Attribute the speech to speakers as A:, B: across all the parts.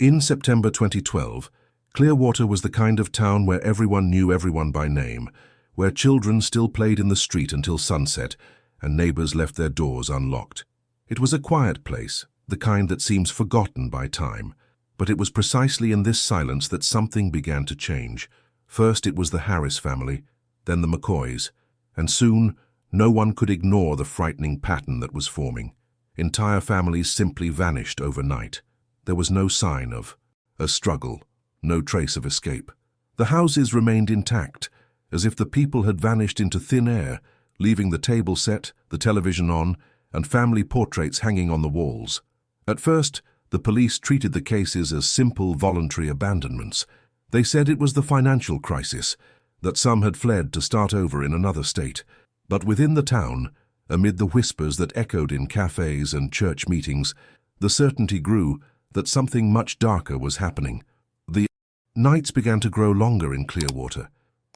A: In September 2012, Clearwater was the kind of town where everyone knew everyone by name, where children still played in the street until sunset and neighbors left their doors unlocked. It was a quiet place, the kind that seems forgotten by time. But it was precisely in this silence that something began to change. First it was the Harris family, then the McCoys, and soon no one could ignore the frightening pattern that was forming. Entire families simply vanished overnight. There was no sign of a struggle, no trace of escape. The houses remained intact, as if the people had vanished into thin air, leaving the table set, the television on, and family portraits hanging on the walls. At first, the police treated the cases as simple voluntary abandonments. They said it was the financial crisis, that some had fled to start over in another state. But within the town, amid the whispers that echoed in cafes and church meetings, the certainty grew that something much darker was happening. The nights began to grow longer in Clearwater.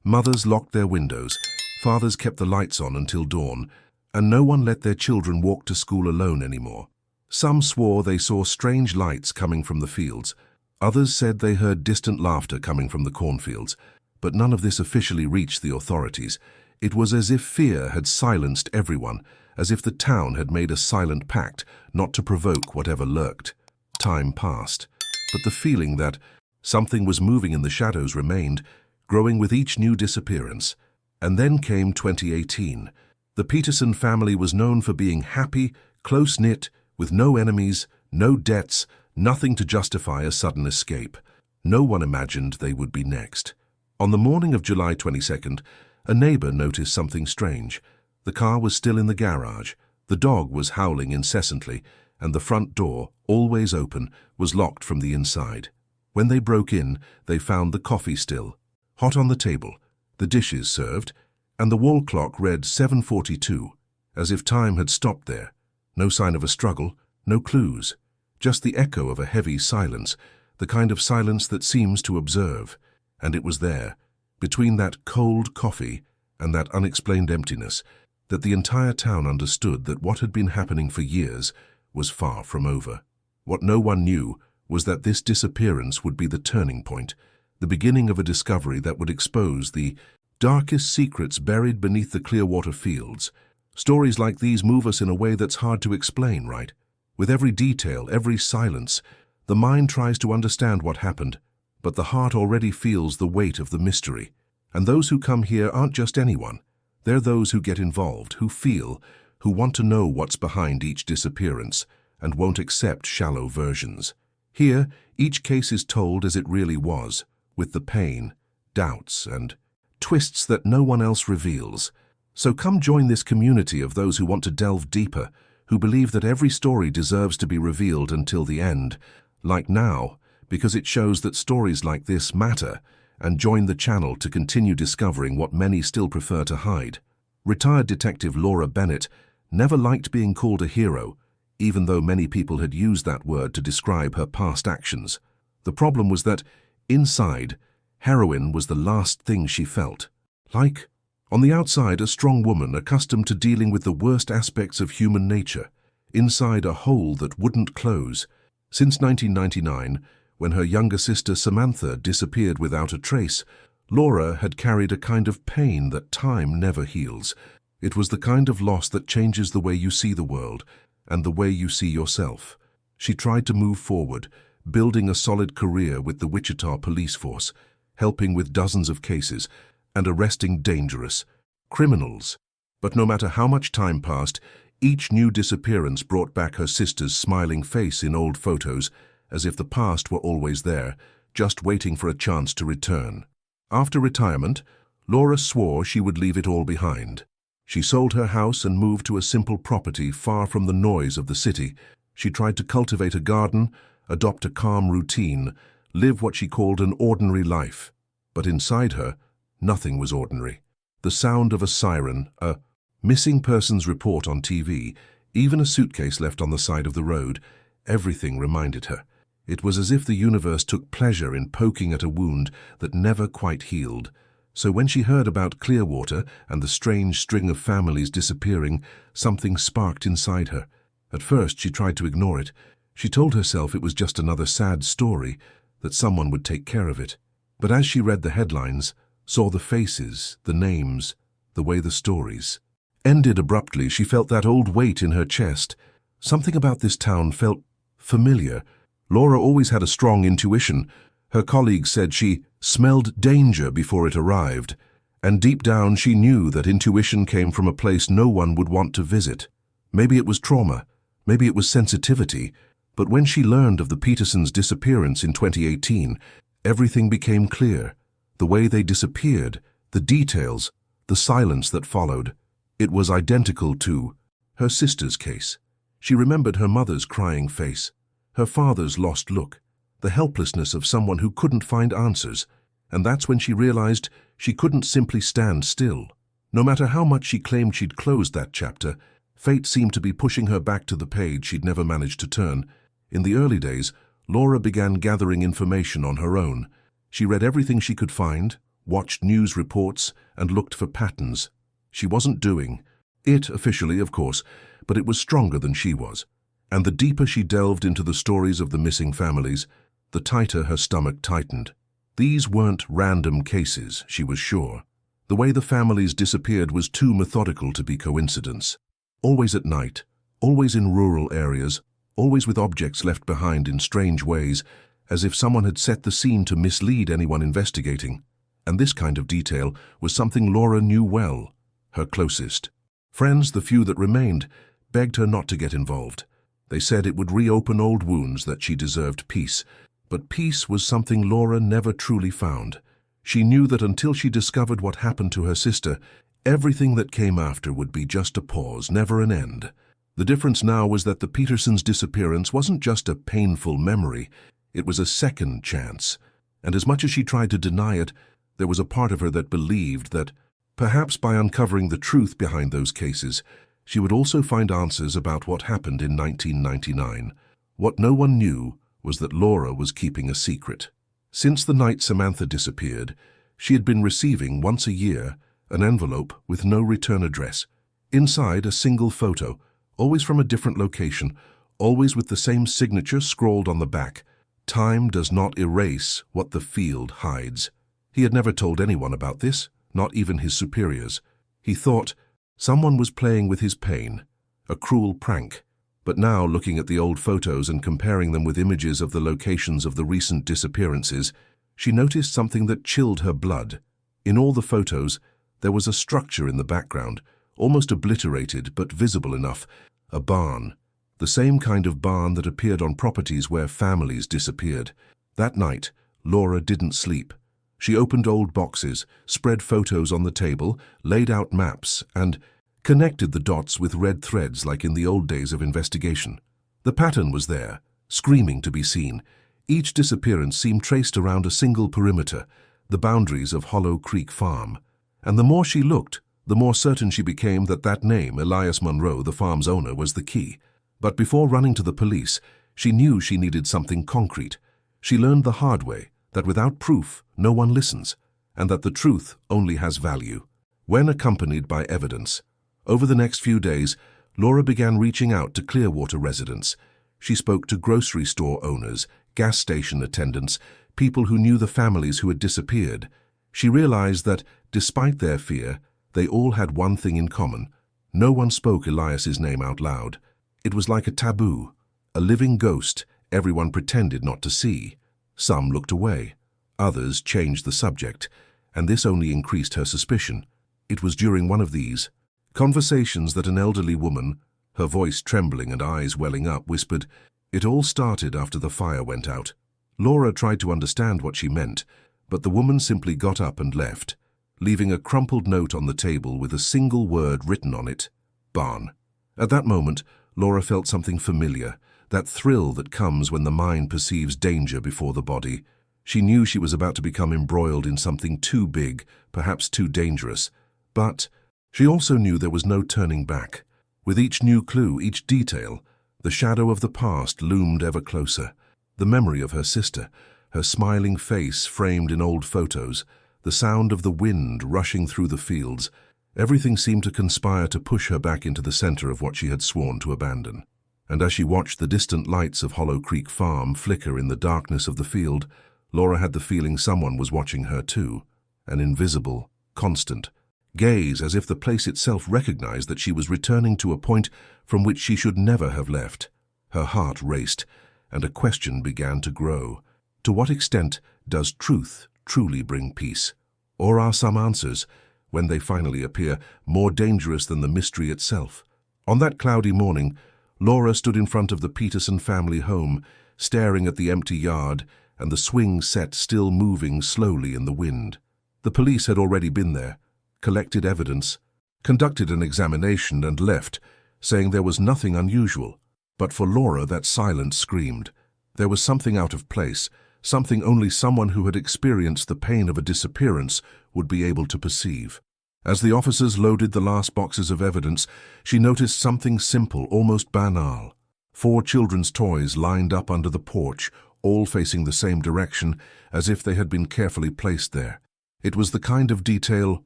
A: Mothers locked their windows, fathers kept the lights on until dawn, and no one let their children walk to school alone anymore. Some swore they saw strange lights coming from the fields. Others said they heard distant laughter coming from the cornfields, but none of this officially reached the authorities. It was as if fear had silenced everyone, as if the town had made a silent pact not to provoke whatever lurked. Time passed, but the feeling that something was moving in the shadows remained, growing with each new disappearance. And then came 2018. The Peterson family was known for being happy, close-knit, with no enemies, no debts, nothing to justify a sudden escape. No one imagined they would be next. On the morning of July 22nd, a neighbor noticed something strange. The car was still in the garage, the dog was howling incessantly, and the front door, always open, was locked from the inside. When they broke in, they found the coffee still, hot on the table, the dishes served, and the wall clock read 7:42, as if time had stopped there. No sign of a struggle, no clues, just the echo of a heavy silence, the kind of silence that seems to observe. And it was there, between that cold coffee and that unexplained emptiness, that the entire town understood that what had been happening for years was far from over. What no one knew was that this disappearance would be the turning point, the beginning of a discovery that would expose the darkest secrets buried beneath the Clearwater fields. Stories like these move us in a way that's hard to explain, right? With every detail, every silence, the mind tries to understand what happened, but the heart already feels the weight of the mystery. And those who come here aren't just anyone. They're those who get involved, who feel, who want to know what's behind each disappearance, and won't accept shallow versions. Here, each case is told as it really was, with the pain, doubts, and twists that no one else reveals. So come join this community of those who want to delve deeper, who believe that every story deserves to be revealed until the end, like now, because it shows that stories like this matter, and join the channel to continue discovering what many still prefer to hide. Retired detective Laura Bennett never liked being called a hero, even though many people had used that word to describe her past actions. The problem was that, inside, heroine was the last thing she felt. Like, on the outside, a strong woman accustomed to dealing with the worst aspects of human nature. Inside, a hole that wouldn't close. Since 1999, when her younger sister Samantha disappeared without a trace, Laura had carried a kind of pain that time never heals. It was the kind of loss that changes the way you see the world and the way you see yourself. She tried to move forward, building a solid career with the Wichita police force, helping with dozens of cases and arresting dangerous criminals. But no matter how much time passed, each new disappearance brought back her sister's smiling face in old photos, as if the past were always there, just waiting for a chance to return. After retirement, Laura swore she would leave it all behind. She sold her house and moved to a simple property far from the noise of the city. She tried to cultivate a garden, adopt a calm routine, live what she called an ordinary life. But inside her, nothing was ordinary. The sound of a siren, a missing persons report on TV, even a suitcase left on the side of the road, everything reminded her. It was as if the universe took pleasure in poking at a wound that never quite healed. So when she heard about Clearwater and the strange string of families disappearing, something sparked inside her. At first she tried to ignore it. She told herself it was just another sad story, that someone would take care of it. But as she read the headlines, saw the faces, the names, the way the stories ended abruptly, she felt that old weight in her chest. Something about this town felt familiar. Laura always had a strong intuition. Her colleagues said she smelled danger before it arrived, and deep down she knew that intuition came from a place no one would want to visit. Maybe it was trauma, maybe it was sensitivity, but when she learned of the Petersons' disappearance in 2018, everything became clear. The way they disappeared, the details, the silence that followed. It was identical to her sister's case. She remembered her mother's crying face, her father's lost look, the helplessness of someone who couldn't find answers, and that's when she realized she couldn't simply stand still. No matter how much she claimed she'd closed that chapter, fate seemed to be pushing her back to the page she'd never managed to turn. In the early days, Laura began gathering information on her own. She read everything she could find, watched news reports, and looked for patterns. She wasn't doing it officially, of course, but it was stronger than she was. And the deeper she delved into the stories of the missing families, the tighter her stomach tightened. These weren't random cases, she was sure. The way the families disappeared was too methodical to be coincidence. Always at night, always in rural areas, always with objects left behind in strange ways, as if someone had set the scene to mislead anyone investigating. And this kind of detail was something Laura knew well. Her closest friends, the few that remained, begged her not to get involved. They said it would reopen old wounds, that she deserved peace. But peace was something Laura never truly found. She knew that until she discovered what happened to her sister, everything that came after would be just a pause, never an end. The difference now was that the Petersons' disappearance wasn't just a painful memory, it was a second chance. And as much as she tried to deny it, there was a part of her that believed that, perhaps by uncovering the truth behind those cases, she would also find answers about what happened in 1999. What no one knew was that Laura was keeping a secret. Since the night Samantha disappeared, she had been receiving once a year an envelope with no return address. Inside, a single photo, always from a different location, always with the same signature scrawled on the back. Time does not erase what the field hides. He had never told anyone about this, not even his superiors. He thought someone was playing with his pain, a cruel prank. But now, looking at the old photos and comparing them with images of the locations of the recent disappearances, she noticed something that chilled her blood. In all the photos, there was a structure in the background, almost obliterated but visible enough, a barn. The same kind of barn that appeared on properties where families disappeared. That night, Laura didn't sleep. She opened old boxes, spread photos on the table, laid out maps, and connected the dots with red threads like in the old days of investigation. The pattern was there, screaming to be seen. Each disappearance seemed traced around a single perimeter, the boundaries of Hollow Creek Farm. And the more she looked, the more certain she became that that name, Elias Monroe, the farm's owner, was the key. But before running to the police, she knew she needed something concrete. She learned the hard way that without proof, no one listens, and that the truth only has value when accompanied by evidence. Over the next few days, Laura began reaching out to Clearwater residents. She spoke to grocery store owners, gas station attendants, people who knew the families who had disappeared. She realized that, despite their fear, they all had one thing in common. No one spoke Elias's name out loud. It was like a taboo, a living ghost everyone pretended not to see. Some looked away, others changed the subject, and this only increased her suspicion. It was during one of these conversations that an elderly woman, her voice trembling and eyes welling up, whispered, "It all started after the fire went out." Laura tried to understand what she meant, but the woman simply got up and left, leaving a crumpled note on the table with a single word written on it, "Barn." At that moment, Laura felt something familiar, that thrill that comes when the mind perceives danger before the body. She knew she was about to become embroiled in something too big, perhaps too dangerous. But she also knew there was no turning back. With each new clue, each detail, the shadow of the past loomed ever closer. The memory of her sister, her smiling face framed in old photos, the sound of the wind rushing through the fields, everything seemed to conspire to push her back into the center of what she had sworn to abandon. And as she watched the distant lights of Hollow Creek Farm flicker in the darkness of the field, Laura had the feeling someone was watching her too. An invisible, constant gaze, as if the place itself recognized that she was returning to a point from which she should never have left. Her heart raced, and a question began to grow. To what extent does truth truly bring peace? Or are some answers, when they finally appear, more dangerous than the mystery itself? On that cloudy morning, Laura stood in front of the Peterson family home, staring at the empty yard and the swing set still moving slowly in the wind. The police had already been there, collected evidence, conducted an examination and left, saying there was nothing unusual. But for Laura, that silence screamed. There was something out of place, something only someone who had experienced the pain of a disappearance would be able to perceive. As the officers loaded the last boxes of evidence, she noticed something simple, almost banal. 4 children's toys lined up under the porch, all facing the same direction, as if they had been carefully placed there. It was the kind of detail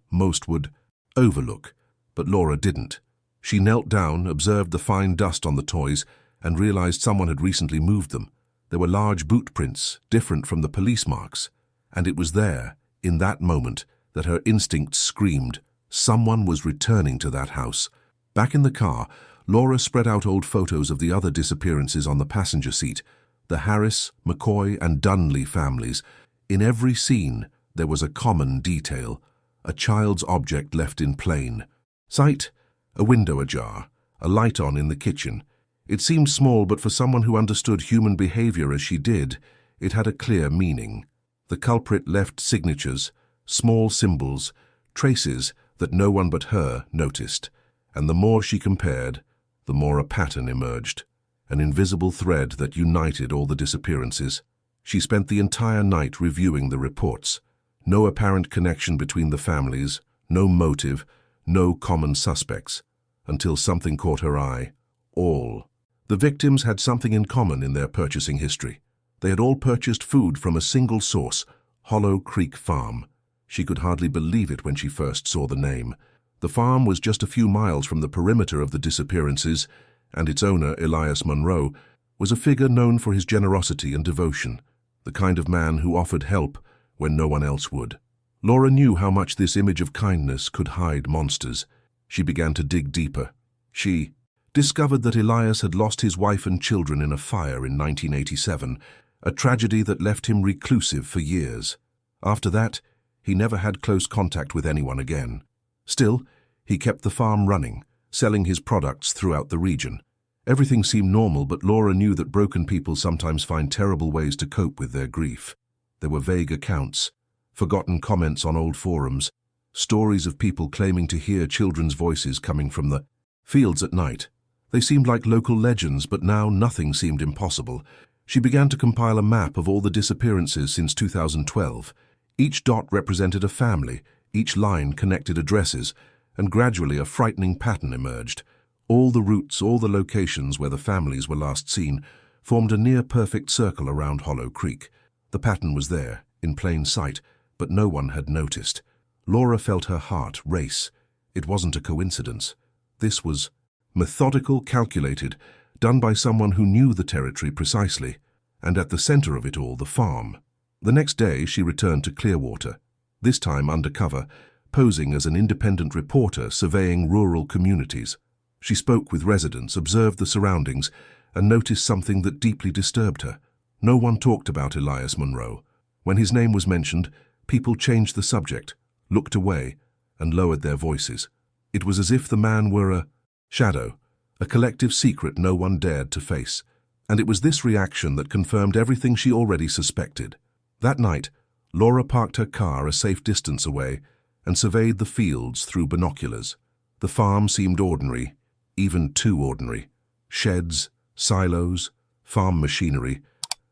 A: most would overlook, but Laura didn't. She knelt down, observed the fine dust on the toys, and realized someone had recently moved them. There were large boot prints, different from the police marks, and it was there, in that moment, that her instincts screamed. Someone was returning to that house. Back in the car, Laura spread out old photos of the other disappearances on the passenger seat, the Harris, McCoy, and Dunley families. In every scene, there was a common detail, a child's object left in plain sight, a window ajar, a light on in the kitchen. It seemed small, but for someone who understood human behavior as she did, it had a clear meaning. The culprit left signatures, small symbols, traces that no one but her noticed, and the more she compared, the more a pattern emerged, an invisible thread that united all the disappearances. She spent the entire night reviewing the reports. No apparent connection between the families, no motive, no common suspects, until something caught her eye. All. The victims had something in common in their purchasing history. They had all purchased food from a single source, Hollow Creek Farm. She could hardly believe it when she first saw the name. The farm was just a few miles from the perimeter of the disappearances, and its owner, Elias Monroe, was a figure known for his generosity and devotion, the kind of man who offered help when no one else would. Laura knew how much this image of kindness could hide monsters. She began to dig deeper. She discovered that Elias had lost his wife and children in a fire in 1987, a tragedy that left him reclusive for years. After that, he never had close contact with anyone again. Still, he kept the farm running, selling his products throughout the region. Everything seemed normal, but Laura knew that broken people sometimes find terrible ways to cope with their grief. There were vague accounts, forgotten comments on old forums, stories of people claiming to hear children's voices coming from the fields at night. They seemed like local legends, but now nothing seemed impossible. She began to compile a map of all the disappearances since 2012. Each dot represented a family, each line connected addresses, and gradually a frightening pattern emerged. All the routes, all the locations where the families were last seen, formed a near-perfect circle around Hollow Creek. The pattern was there, in plain sight, but no one had noticed. Laura felt her heart race. It wasn't a coincidence. This was methodical, calculated, done by someone who knew the territory precisely, and at the center of it all, the farm. The next day, she returned to Clearwater, this time undercover, posing as an independent reporter surveying rural communities. She spoke with residents, observed the surroundings, and noticed something that deeply disturbed her. No one talked about Elias Monroe. When his name was mentioned, people changed the subject, looked away, and lowered their voices. It was as if the man were a shadow, a collective secret no one dared to face. And it was this reaction that confirmed everything she already suspected. That night, Laura parked her car a safe distance away and surveyed the fields through binoculars. The farm seemed ordinary, even too ordinary. Sheds, silos, farm machinery.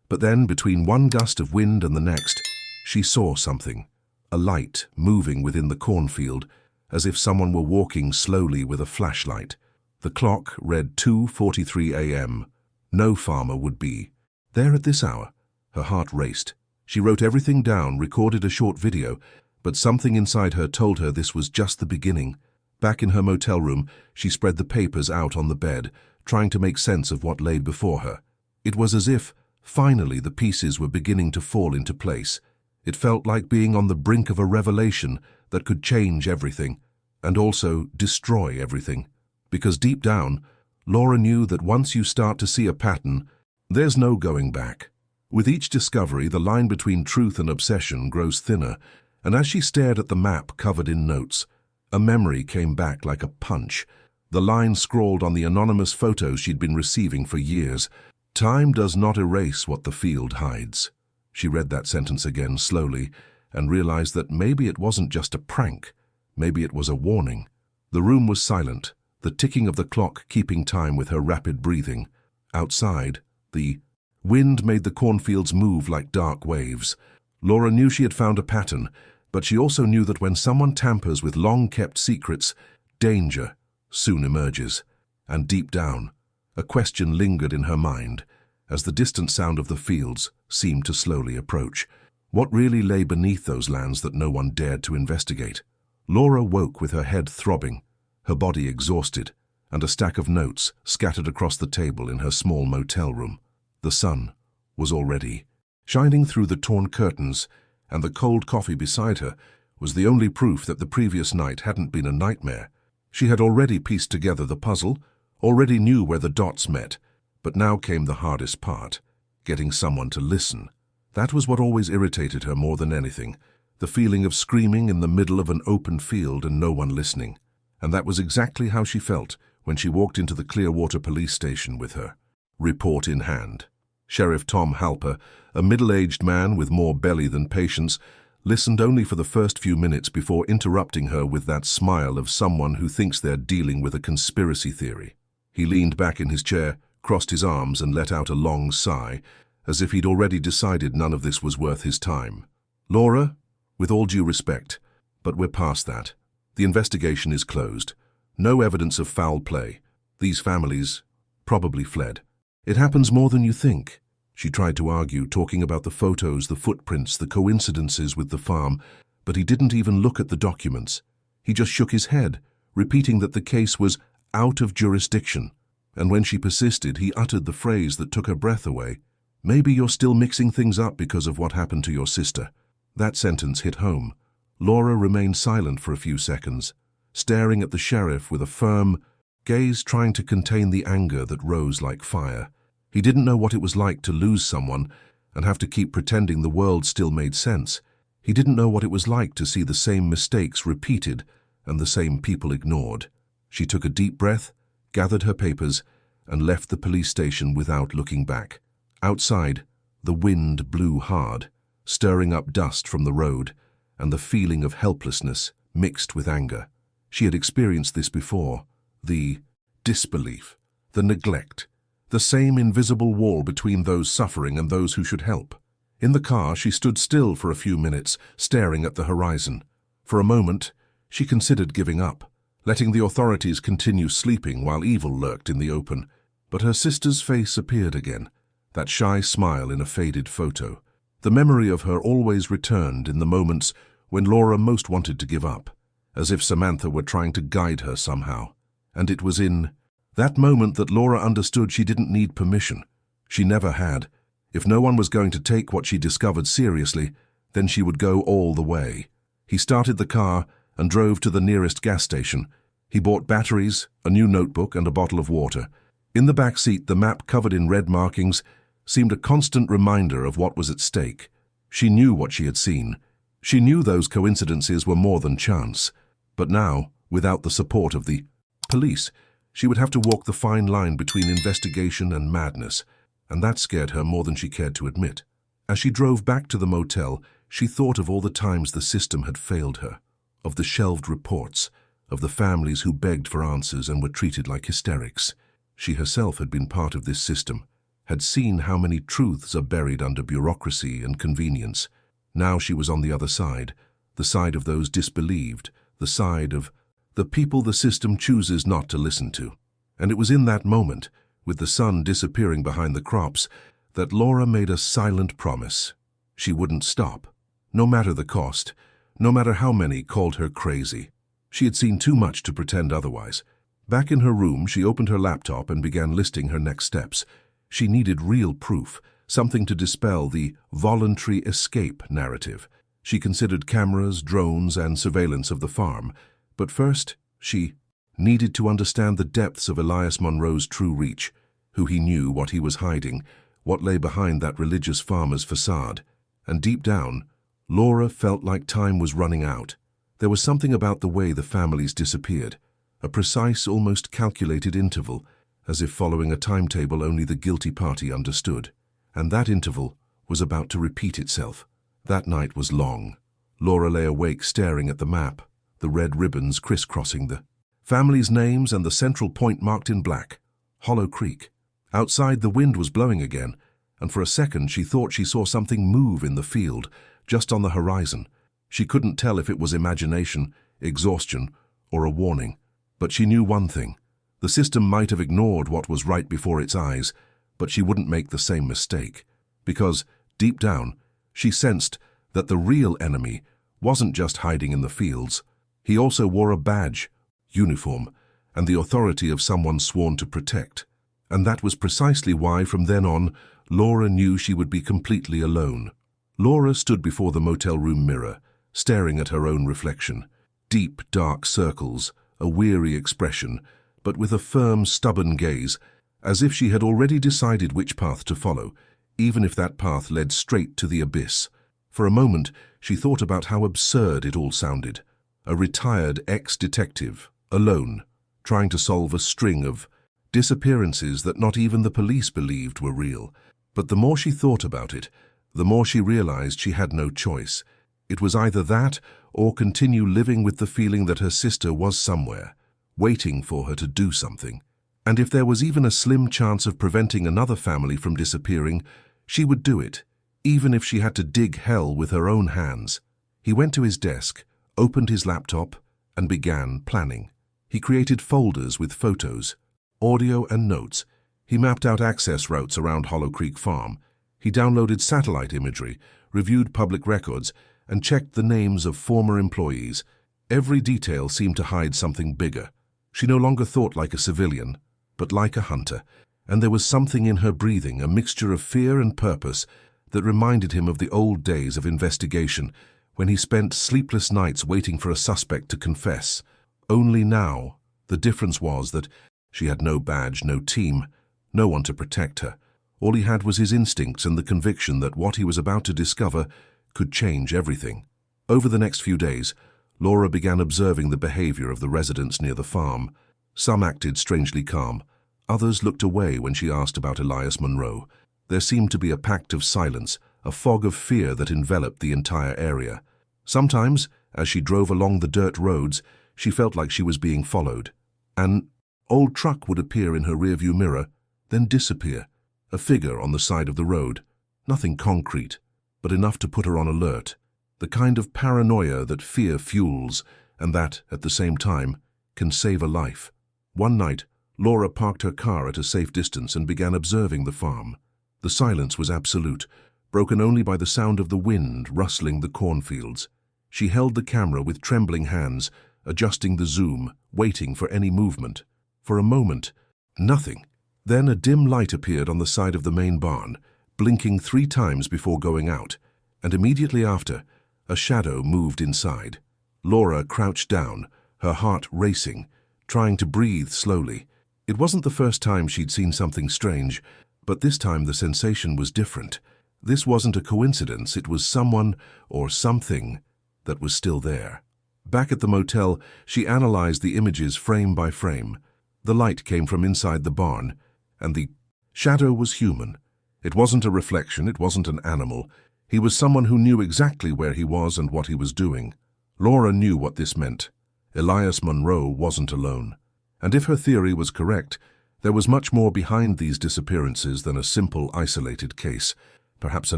A: But then, between one gust of wind and the next, she saw something. A light moving within the cornfield, as if someone were walking slowly with a flashlight. The clock read 2:43 a.m. No farmer would be there at this hour. Her heart raced. She wrote everything down, recorded a short video, but something inside her told her this was just the beginning. Back in her motel room, she spread the papers out on the bed, trying to make sense of what lay before her. It was as if, finally, the pieces were beginning to fall into place. It felt like being on the brink of a revelation that could change everything, and also destroy everything. Because deep down, Laura knew that once you start to see a pattern, there's no going back. With each discovery, the line between truth and obsession grows thinner, and as she stared at the map covered in notes, a memory came back like a punch. The line scrawled on the anonymous photos she'd been receiving for years. "Time does not erase what the field hides." She read that sentence again slowly and realized that maybe it wasn't just a prank. Maybe it was a warning. The room was silent, the ticking of the clock keeping time with her rapid breathing. Outside, the wind made the cornfields move like dark waves. Laura knew she had found a pattern, but she also knew that when someone tampers with long-kept secrets, danger soon emerges. And deep down, a question lingered in her mind as the distant sound of the fields seemed to slowly approach. What really lay beneath those lands that no one dared to investigate? Laura woke with her head throbbing, her body exhausted, and a stack of notes scattered across the table in her small motel room. The sun was already shining through the torn curtains, and the cold coffee beside her was the only proof that the previous night hadn't been a nightmare. She had already pieced together the puzzle, already knew where the dots met, but now came the hardest part, getting someone to listen. That was what always irritated her more than anything, the feeling of screaming in the middle of an open field and no one listening. And that was exactly how she felt when she walked into the Clearwater police station with her report in hand. Sheriff Tom Halper, a middle-aged man with more belly than patience, listened only for the first few minutes before interrupting her with that smile of someone who thinks they're dealing with a conspiracy theory. He leaned back in his chair, crossed his arms, and let out a long sigh, as if he'd already decided none of this was worth his time. "Laura, with all due respect, but we're past that. The investigation is closed. No evidence of foul play. These families probably fled. It happens more than you think," she tried to argue, talking about the photos, the footprints, the coincidences with the farm, but he didn't even look at the documents. He just shook his head, repeating that the case was out of jurisdiction. And when she persisted, he uttered the phrase that took her breath away. "Maybe you're still mixing things up because of what happened to your sister." That sentence hit home. Laura remained silent for a few seconds, staring at the sheriff with a firm gaze, trying to contain the anger that rose like fire. He didn't know what it was like to lose someone and have to keep pretending the world still made sense. He didn't know what it was like to see the same mistakes repeated and the same people ignored. She took a deep breath, gathered her papers, and left the police station without looking back. Outside, the wind blew hard, stirring up dust from the road, and the feeling of helplessness mixed with anger. She had experienced this before. The disbelief, the neglect, the same invisible wall between those suffering and those who should help. In the car, she stood still for a few minutes, staring at the horizon. For a moment, she considered giving up, letting the authorities continue sleeping while evil lurked in the open. But her sister's face appeared again, that shy smile in a faded photo. The memory of her always returned in the moments when Laura most wanted to give up, as if Samantha were trying to guide her somehow. And it was in that moment that Laura understood she didn't need permission. She never had. If no one was going to take what she discovered seriously, then she would go all the way. He started the car and drove to the nearest gas station. He bought batteries, a new notebook, and a bottle of water. In the back seat, the map covered in red markings seemed a constant reminder of what was at stake. She knew what she had seen. She knew those coincidences were more than chance. But now, without the support of the police, she would have to walk the fine line between investigation and madness, and that scared her more than she cared to admit. As she drove back to the motel, she thought of all the times the system had failed her, of the shelved reports, of the families who begged for answers and were treated like hysterics. She herself had been part of this system, had seen how many truths are buried under bureaucracy and convenience. Now she was on the other side, the side of those disbelieved, the side of the people the system chooses not to listen to. And it was in that moment, with the sun disappearing behind the crops, that Laura made a silent promise. She wouldn't stop, no matter the cost, no matter how many called her crazy. She had seen too much to pretend otherwise. Back in her room, she opened her laptop and began listing her next steps. She needed real proof, something to dispel the voluntary escape narrative. She considered cameras, drones, and surveillance of the farm. But first, she needed to understand the depths of Elias Monroe's true reach, who he knew, what he was hiding, what lay behind that religious farmer's facade. And deep down, Laura felt like time was running out. There was something about the way the families disappeared, a precise, almost calculated interval, as if following a timetable only the guilty party understood. And that interval was about to repeat itself. That night was long. Laura lay awake staring at the map, the red ribbons crisscrossing the family's names and the central point marked in black, Hollow Creek. Outside, the wind was blowing again, and for a second she thought she saw something move in the field, just on the horizon. She couldn't tell if it was imagination, exhaustion, or a warning. But she knew one thing. The system might have ignored what was right before its eyes, but she wouldn't make the same mistake. Because, deep down, she sensed that the real enemy wasn't just hiding in the fields. He also wore a badge, uniform, and the authority of someone sworn to protect. And that was precisely why, from then on, Laura knew she would be completely alone. Laura stood before the motel room mirror, staring at her own reflection. Deep, dark circles, a weary expression, but with a firm, stubborn gaze, as if she had already decided which path to follow, even if that path led straight to the abyss. For a moment, she thought about how absurd it all sounded. A retired ex-detective, alone, trying to solve a string of disappearances that not even the police believed were real. But the more she thought about it, the more she realized she had no choice. It was either that or continue living with the feeling that her sister was somewhere, waiting for her to do something. And if there was even a slim chance of preventing another family from disappearing, she would do it, even if she had to dig hell with her own hands. He went to his desk, opened his laptop, and began planning. He created folders with photos, audio, and notes. He mapped out access routes around Hollow Creek Farm. He downloaded satellite imagery, reviewed public records, and checked the names of former employees. Every detail seemed to hide something bigger. She no longer thought like a civilian, but like a hunter, and there was something in her breathing, a mixture of fear and purpose, that reminded him of the old days of investigation, when he spent sleepless nights waiting for a suspect to confess. Only now, the difference was that she had no badge, no team, no one to protect her. All he had was his instincts and the conviction that what he was about to discover could change everything. Over the next few days, Laura began observing the behavior of the residents near the farm. Some acted strangely calm. Others looked away when she asked about Elias Monroe. There seemed to be a pact of silence, a fog of fear that enveloped the entire area. Sometimes, as she drove along the dirt roads, she felt like she was being followed. An old truck would appear in her rearview mirror, then disappear. A figure on the side of the road. Nothing concrete, but enough to put her on alert. The kind of paranoia that fear fuels, and that, at the same time, can save a life. One night, Laura parked her car at a safe distance and began observing the farm. The silence was absolute, broken only by the sound of the wind rustling the cornfields. She held the camera with trembling hands, adjusting the zoom, waiting for any movement. For a moment, nothing. Then a dim light appeared on the side of the main barn, blinking 3 times before going out, and immediately after, a shadow moved inside. Laura crouched down, her heart racing, trying to breathe slowly. It wasn't the first time she'd seen something strange, but this time the sensation was different. This wasn't a coincidence, it was someone or something that was still there. Back at the motel, she analyzed the images frame by frame. The light came from inside the barn, and the shadow was human. It wasn't a reflection, it wasn't an animal. He was someone who knew exactly where he was and what he was doing. Laura knew what this meant. Elias Monroe wasn't alone. And if her theory was correct, there was much more behind these disappearances than a simple, isolated case. Perhaps a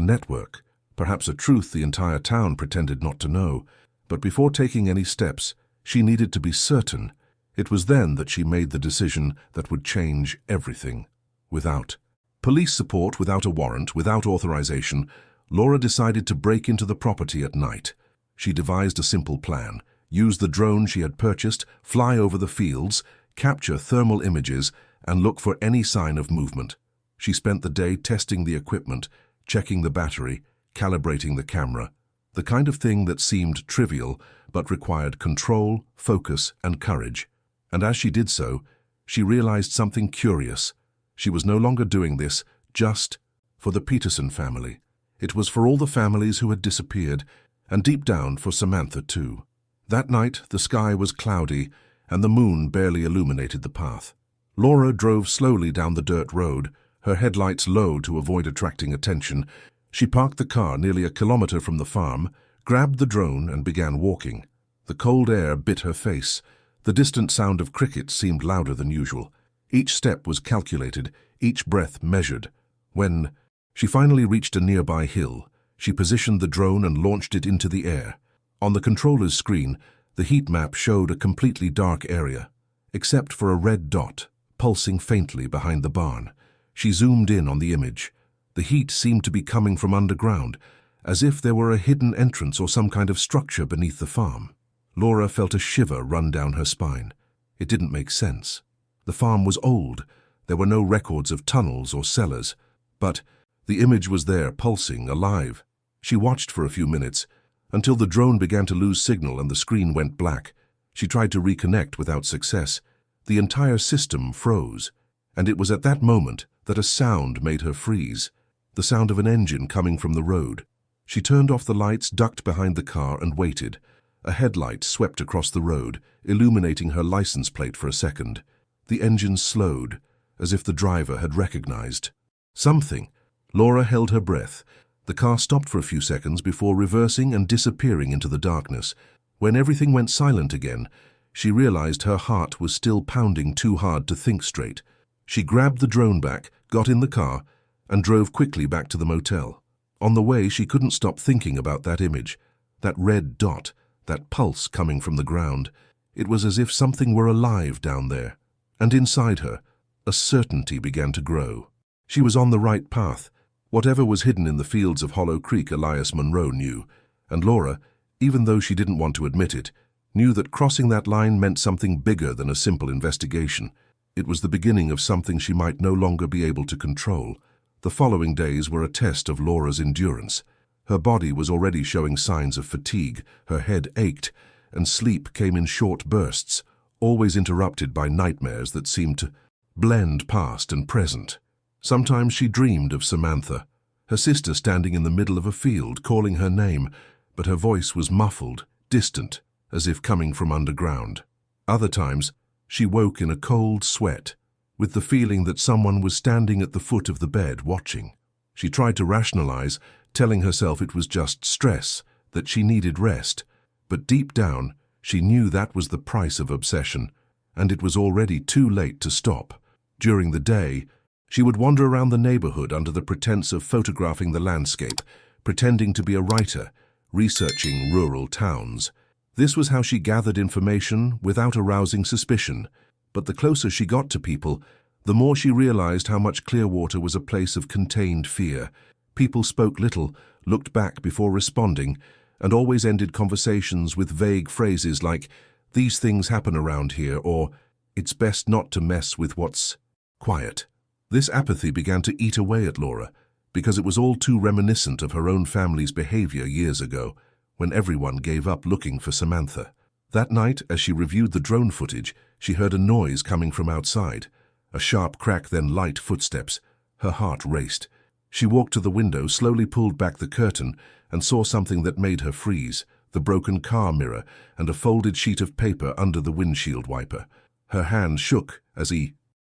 A: network, perhaps a truth the entire town pretended not to know. But before taking any steps, she needed to be certain. It was then that she made the decision that would change everything. Without police support, without a warrant, without authorization, Laura decided to break into the property at night. She devised a simple plan. Use the drone she had purchased, fly over the fields, capture thermal images, and look for any sign of movement. She spent the day testing the equipment, checking the battery, calibrating the camera, the kind of thing that seemed trivial but required control, focus, and courage. And as she did so, she realized something curious. She was no longer doing this just for the Peterson family. It was for all the families who had disappeared, and deep down for Samantha too. That night, the sky was cloudy, and the moon barely illuminated the path. Laura drove slowly down the dirt road, her headlights low to avoid attracting attention. She parked the car nearly a kilometer from the farm, grabbed the drone, and began walking. The cold air bit her face. The distant sound of crickets seemed louder than usual. Each step was calculated, each breath measured. When she finally reached a nearby hill, she positioned the drone and launched it into the air. On the controller's screen, the heat map showed a completely dark area, except for a red dot pulsing faintly behind the barn. She zoomed in on the image. The heat seemed to be coming from underground, as if there were a hidden entrance or some kind of structure beneath the farm. Laura felt a shiver run down her spine. It didn't make sense. The farm was old. There were no records of tunnels or cellars. But the image was there, pulsing, alive. She watched for a few minutes, until the drone began to lose signal and the screen went black. She tried to reconnect without success. The entire system froze, and it was at that moment that a sound made her freeze, the sound of an engine coming from the road. She turned off the lights, ducked behind the car, and waited. A headlight swept across the road, illuminating her license plate for a second. The engine slowed, as if the driver had recognized something. Laura held her breath. The car stopped for a few seconds before reversing and disappearing into the darkness. When everything went silent again, she realized her heart was still pounding too hard to think straight. She grabbed the drone back, got in the car, and drove quickly back to the motel. On the way, she couldn't stop thinking about that image, that red dot, that pulse coming from the ground. It was as if something were alive down there. And inside her, a certainty began to grow. She was on the right path. Whatever was hidden in the fields of Hollow Creek, Elias Monroe knew. And Laura, even though she didn't want to admit it, knew that crossing that line meant something bigger than a simple investigation. It was the beginning of something she might no longer be able to control. The following days were a test of Laura's endurance. Her body was already showing signs of fatigue, her head ached, and sleep came in short bursts, always interrupted by nightmares that seemed to blend past and present. Sometimes she dreamed of Samantha, her sister standing in the middle of a field, calling her name, but her voice was muffled, distant, as if coming from underground. Other times, she woke in a cold sweat, with the feeling that someone was standing at the foot of the bed watching. She tried to rationalize, telling herself it was just stress, that she needed rest, but deep down, she knew that was the price of obsession, and it was already too late to stop. During the day, she would wander around the neighborhood under the pretense of photographing the landscape, pretending to be a writer, researching rural towns. This was how she gathered information without arousing suspicion, but the closer she got to people, the more she realized how much Clearwater was a place of contained fear. People spoke little, looked back before responding, and always ended conversations with vague phrases like, "These things happen around here," or "It's best not to mess with what's quiet." This apathy began to eat away at Laura, because it was all too reminiscent of her own family's behavior years ago, when everyone gave up looking for Samantha. That night, as she reviewed the drone footage, she heard a noise coming from outside. A sharp crack, then light footsteps. Her heart raced. She walked to the window, slowly pulled back the curtain, and saw something that made her freeze, the broken car mirror and a folded sheet of paper under the windshield wiper. Her hand shook as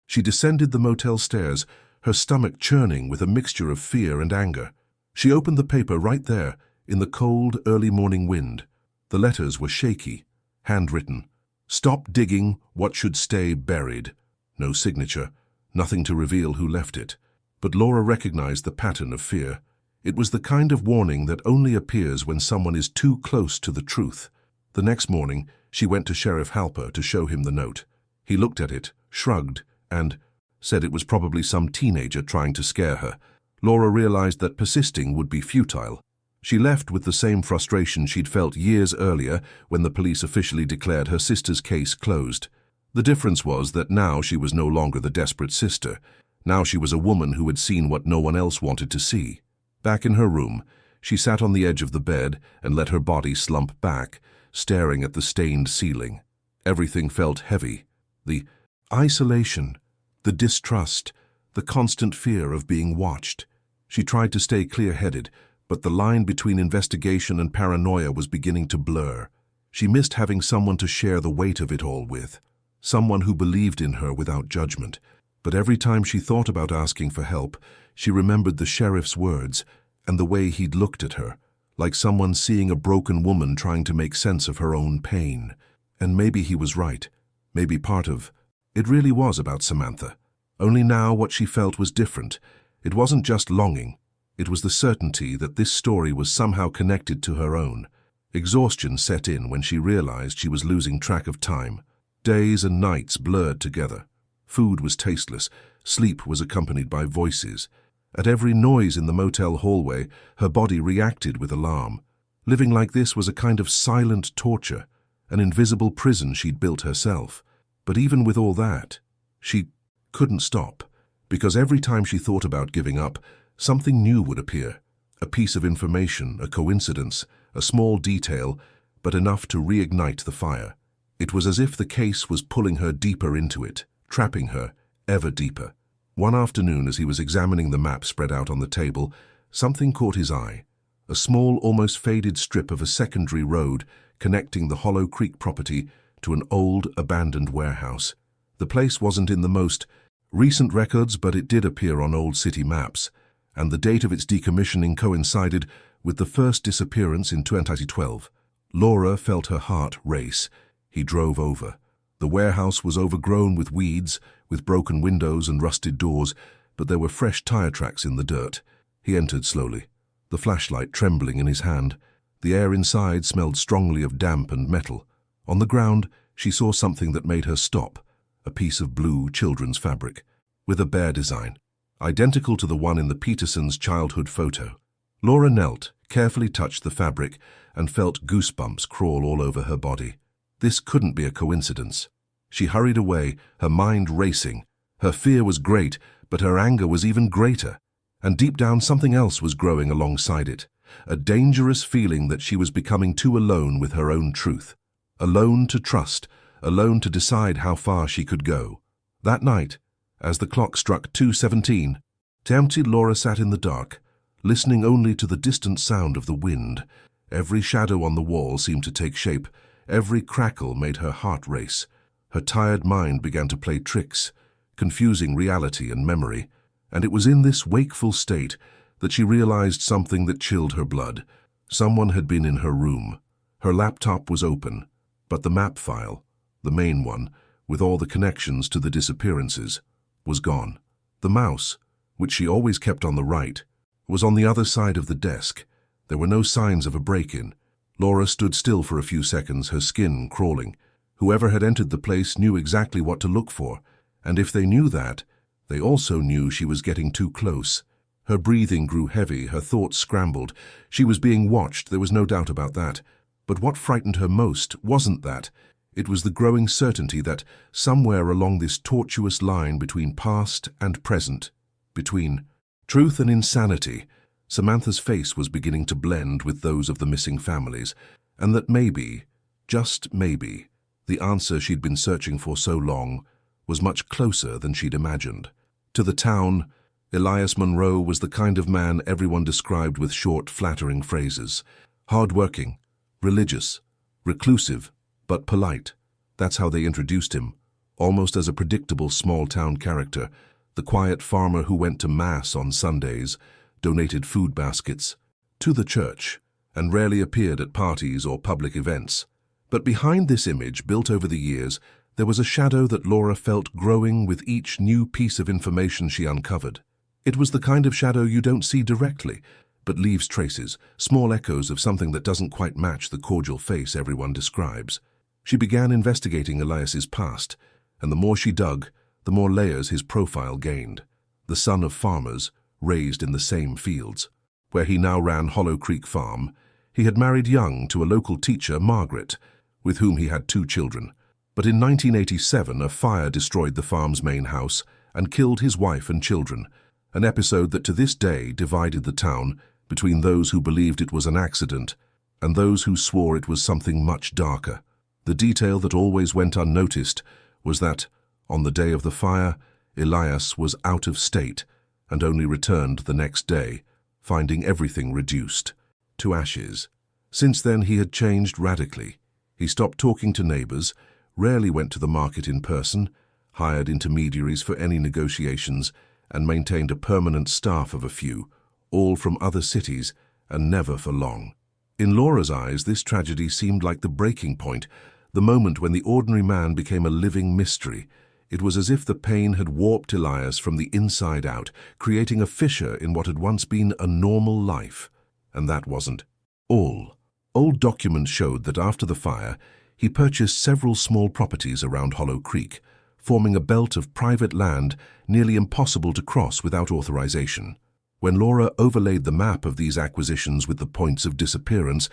A: she descended the motel stairs, her stomach churning with a mixture of fear and anger. She opened the paper right there, in the cold, early morning wind. The letters were shaky, handwritten. "Stop digging what should stay buried." No signature, nothing to reveal who left it. But Laura recognized the pattern of fear. It was the kind of warning that only appears when someone is too close to the truth. The next morning, she went to Sheriff Halper to show him the note. He looked at it, shrugged, and said it was probably some teenager trying to scare her. Laura realized that persisting would be futile. She left with the same frustration she'd felt years earlier when the police officially declared her sister's case closed. The difference was that now she was no longer the desperate sister. Now she was a woman who had seen what no one else wanted to see. Back in her room, she sat on the edge of the bed and let her body slump back, staring at the stained ceiling. Everything felt heavy. The isolation, the distrust, the constant fear of being watched. She tried to stay clear-headed, but the line between investigation and paranoia was beginning to blur. She missed having someone to share the weight of it all with, someone who believed in her without judgment. But every time she thought about asking for help, she remembered the sheriff's words and the way he'd looked at her, like someone seeing a broken woman trying to make sense of her own pain. And maybe he was right. Maybe part of it really was about Samantha. Only now what she felt was different. It wasn't just longing. It was the certainty that this story was somehow connected to her own. Exhaustion set in when she realized she was losing track of time. Days and nights blurred together. Food was tasteless. Sleep was accompanied by voices. At every noise in the motel hallway, her body reacted with alarm. Living like this was a kind of silent torture, an invisible prison she'd built herself. But even with all that, she couldn't stop, because every time she thought about giving up, something new would appear. A piece of information, a coincidence, a small detail, but enough to reignite the fire. It was as if the case was pulling her deeper into it, trapping her ever deeper. One afternoon, as he was examining the map spread out on the table, something caught his eye. A small, almost faded strip of a secondary road connecting the Hollow Creek property to an old, abandoned warehouse. The place wasn't in the most recent records, but it did appear on old city maps, and the date of its decommissioning coincided with the first disappearance in 2012. Laura felt her heart race. He drove over. The warehouse was overgrown with weeds, with broken windows and rusted doors, but there were fresh tire tracks in the dirt. He entered slowly, the flashlight trembling in his hand. The air inside smelled strongly of damp and metal. On the ground, she saw something that made her stop, a piece of blue children's fabric, with a bear design, identical to the one in the Petersons' childhood photo. Laura knelt, carefully touched the fabric, and felt goosebumps crawl all over her body. This couldn't be a coincidence. She hurried away, her mind racing. Her fear was great, but her anger was even greater. And deep down something else was growing alongside it, a dangerous feeling that she was becoming too alone with her own truth. Alone to trust, alone to decide how far she could go. That night, as the clock struck 2:17, tempted, Laura sat in the dark, listening only to the distant sound of the wind. Every shadow on the wall seemed to take shape. Every crackle made her heart race. Her tired mind began to play tricks, confusing reality and memory. And it was in this wakeful state that she realized something that chilled her blood. Someone had been in her room. Her laptop was open, but the map file, the main one, with all the connections to the disappearances, was gone. The mouse, which she always kept on the right, was on the other side of the desk. There were no signs of a break-in. Laura stood still for a few seconds, her skin crawling. Whoever had entered the place knew exactly what to look for, and if they knew that, they also knew she was getting too close. Her breathing grew heavy, her thoughts scrambled. She was being watched, there was no doubt about that. But what frightened her most wasn't that. It was the growing certainty that somewhere along this tortuous line between past and present, between truth and insanity, Samantha's face was beginning to blend with those of the missing families, and that maybe, just maybe, the answer she'd been searching for so long was much closer than she'd imagined. To the town, Elias Monroe was the kind of man everyone described with short, flattering phrases. Hard-working, religious, reclusive, but polite. That's how they introduced him, almost as a predictable small-town character, the quiet farmer who went to Mass on Sundays, donated food baskets to the church, and rarely appeared at parties or public events. But behind this image, built over the years, there was a shadow that Laura felt growing with each new piece of information she uncovered. It was the kind of shadow you don't see directly, but leaves traces, small echoes of something that doesn't quite match the cordial face everyone describes. She began investigating Elias's past, and the more she dug, the more layers his profile gained. The son of farmers, raised in the same fields. Where he now ran Hollow Creek Farm, he had married young to a local teacher, Margaret, with whom he had 2 children. But in 1987, a fire destroyed the farm's main house and killed his wife and children, an episode that to this day divided the town between those who believed it was an accident and those who swore it was something much darker. The detail that always went unnoticed was that, on the day of the fire, Elias was out of state and only returned the next day, finding everything reduced to ashes. Since then, he had changed radically. He stopped talking to neighbors, rarely went to the market in person, hired intermediaries for any negotiations, and maintained a permanent staff of a few, all from other cities, and never for long. In Laura's eyes, this tragedy seemed like the breaking point, the moment when the ordinary man became a living mystery. It was as if the pain had warped Elias from the inside out, creating a fissure in what had once been a normal life. And that wasn't all. Old documents showed that after the fire, he purchased several small properties around Hollow Creek, forming a belt of private land nearly impossible to cross without authorization. When Laura overlaid the map of these acquisitions with the points of disappearance,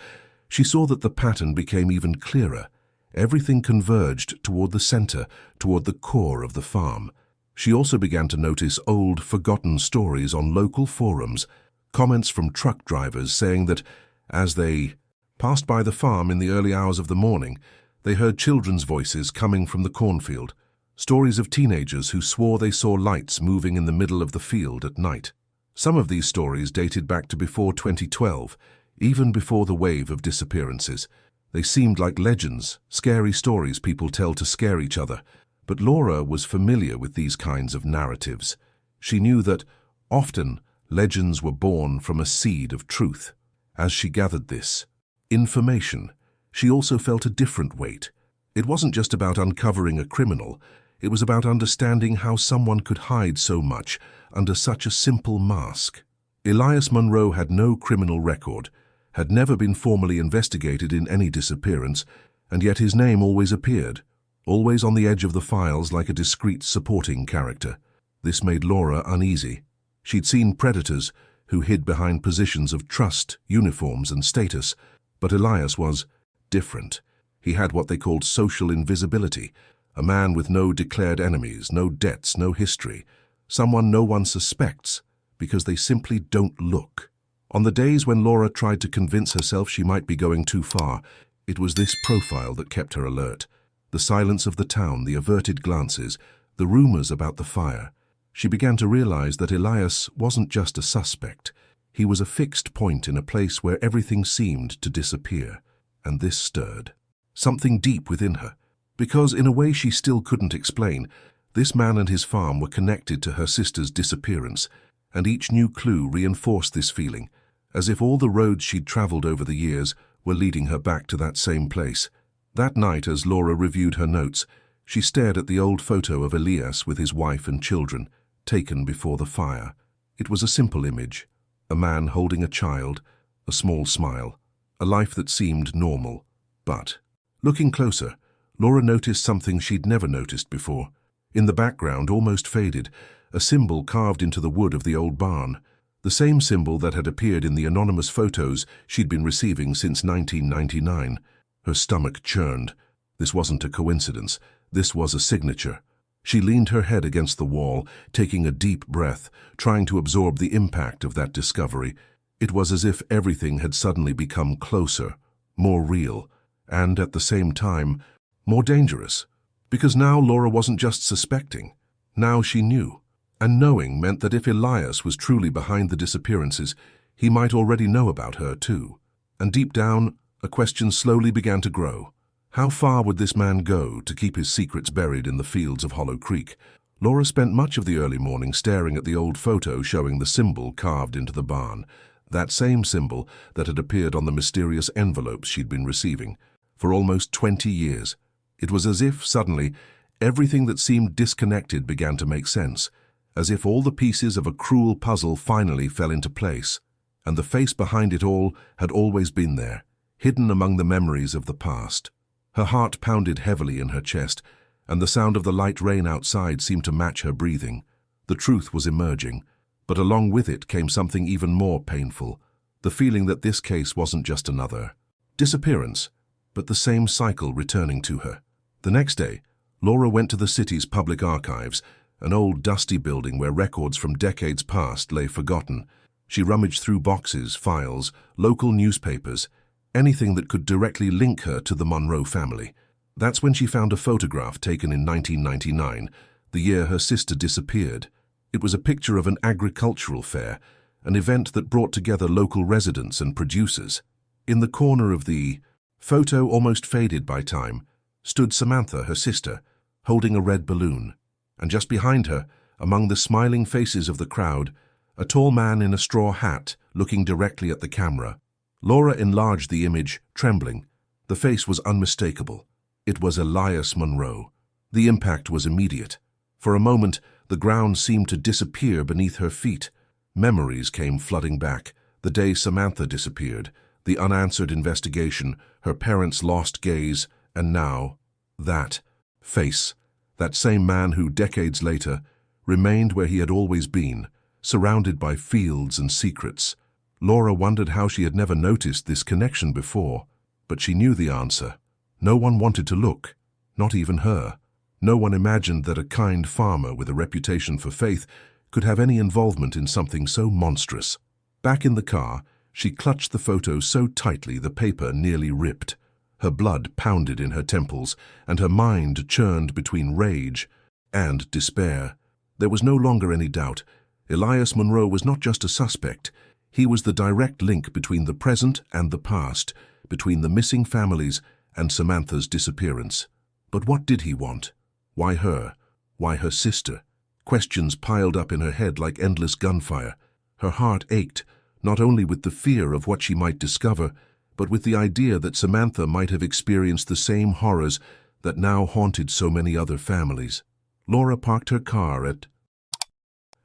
A: she saw that the pattern became even clearer. Everything converged toward the center, toward the core of the farm. She also began to notice old, forgotten stories on local forums, comments from truck drivers saying that, as they passed by the farm in the early hours of the morning, they heard children's voices coming from the cornfield, stories of teenagers who swore they saw lights moving in the middle of the field at night. Some of these stories dated back to before 2012, even before the wave of disappearances. They seemed like legends, scary stories people tell to scare each other. But Laura was familiar with these kinds of narratives. She knew that, often, legends were born from a seed of truth. As she gathered this information, she also felt a different weight. It wasn't just about uncovering a criminal. It was about understanding how someone could hide so much under such a simple mask. Elias Monroe had no criminal record, had never been formally investigated in any disappearance, and yet his name always appeared, always on the edge of the files like a discreet supporting character. This made Laura uneasy. She'd seen predators who hid behind positions of trust, uniforms, and status, but Elias was different. He had what they called social invisibility, a man with no declared enemies, no debts, no history, someone no one suspects because they simply don't look. On the days when Laura tried to convince herself she might be going too far, it was this profile that kept her alert. The silence of the town, the averted glances, the rumors about the fire. She began to realize that Elias wasn't just a suspect. He was a fixed point in a place where everything seemed to disappear. And this stirred something deep within her. Because, in a way she still couldn't explain, this man and his farm were connected to her sister's disappearance, and each new clue reinforced this feeling, as if all the roads she'd traveled over the years were leading her back to that same place. That night, as Laura reviewed her notes, she stared at the old photo of Elias with his wife and children, taken before the fire. It was a simple image, a man holding a child, a small smile, a life that seemed normal. But, looking closer, Laura noticed something she'd never noticed before. In the background, almost faded, a symbol carved into the wood of the old barn, the same symbol that had appeared in the anonymous photos she'd been receiving since 1999. Her stomach churned. This wasn't a coincidence. This was a signature. She leaned her head against the wall, taking a deep breath, trying to absorb the impact of that discovery. It was as if everything had suddenly become closer, more real, and, at the same time, more dangerous. Because now Laura wasn't just suspecting. Now she knew. And knowing meant that if Elias was truly behind the disappearances, he might already know about her too. And deep down, a question slowly began to grow. How far would this man go to keep his secrets buried in the fields of Hollow Creek? Laura spent much of the early morning staring at the old photo showing the symbol carved into the barn, that same symbol that had appeared on the mysterious envelopes she'd been receiving. For almost 20 years. It was as if, suddenly, everything that seemed disconnected began to make sense, as if all the pieces of a cruel puzzle finally fell into place, and the face behind it all had always been there, hidden among the memories of the past. Her heart pounded heavily in her chest, and the sound of the light rain outside seemed to match her breathing. The truth was emerging, but along with it came something even more painful, the feeling that this case wasn't just another disappearance, but the same cycle returning to her. The next day, Laura went to the city's public archives, an old dusty building where records from decades past lay forgotten. She rummaged through boxes, files, local newspapers, anything that could directly link her to the Monroe family. That's when she found a photograph taken in 1999, the year her sister disappeared. It was a picture of an agricultural fair, an event that brought together local residents and producers. In the corner of the photo, almost faded by time, stood Samantha, her sister, holding a red balloon. And just behind her, among the smiling faces of the crowd, a tall man in a straw hat looking directly at the camera. Laura enlarged the image, trembling. The face was unmistakable. It was Elias Monroe. The impact was immediate. For a moment, the ground seemed to disappear beneath her feet. Memories came flooding back. The day Samantha disappeared, the unanswered investigation, her parents' lost gaze, and now, that face, that same man who, decades later, remained where he had always been, surrounded by fields and secrets. Laura wondered how she had never noticed this connection before, but she knew the answer. No one wanted to look, not even her. No one imagined that a kind farmer with a reputation for faith could have any involvement in something so monstrous. Back in the car, she clutched the photo so tightly the paper nearly ripped. Her blood pounded in her temples, and her mind churned between rage and despair. There was no longer any doubt. Elias Monroe was not just a suspect. He was the direct link between the present and the past, between the missing families and Samantha's disappearance. But what did he want? Why her? Why her sister? Questions piled up in her head like endless gunfire. Her heart ached, not only with the fear of what she might discover, but with the idea that Samantha might have experienced the same horrors that now haunted so many other families. Laura parked her car at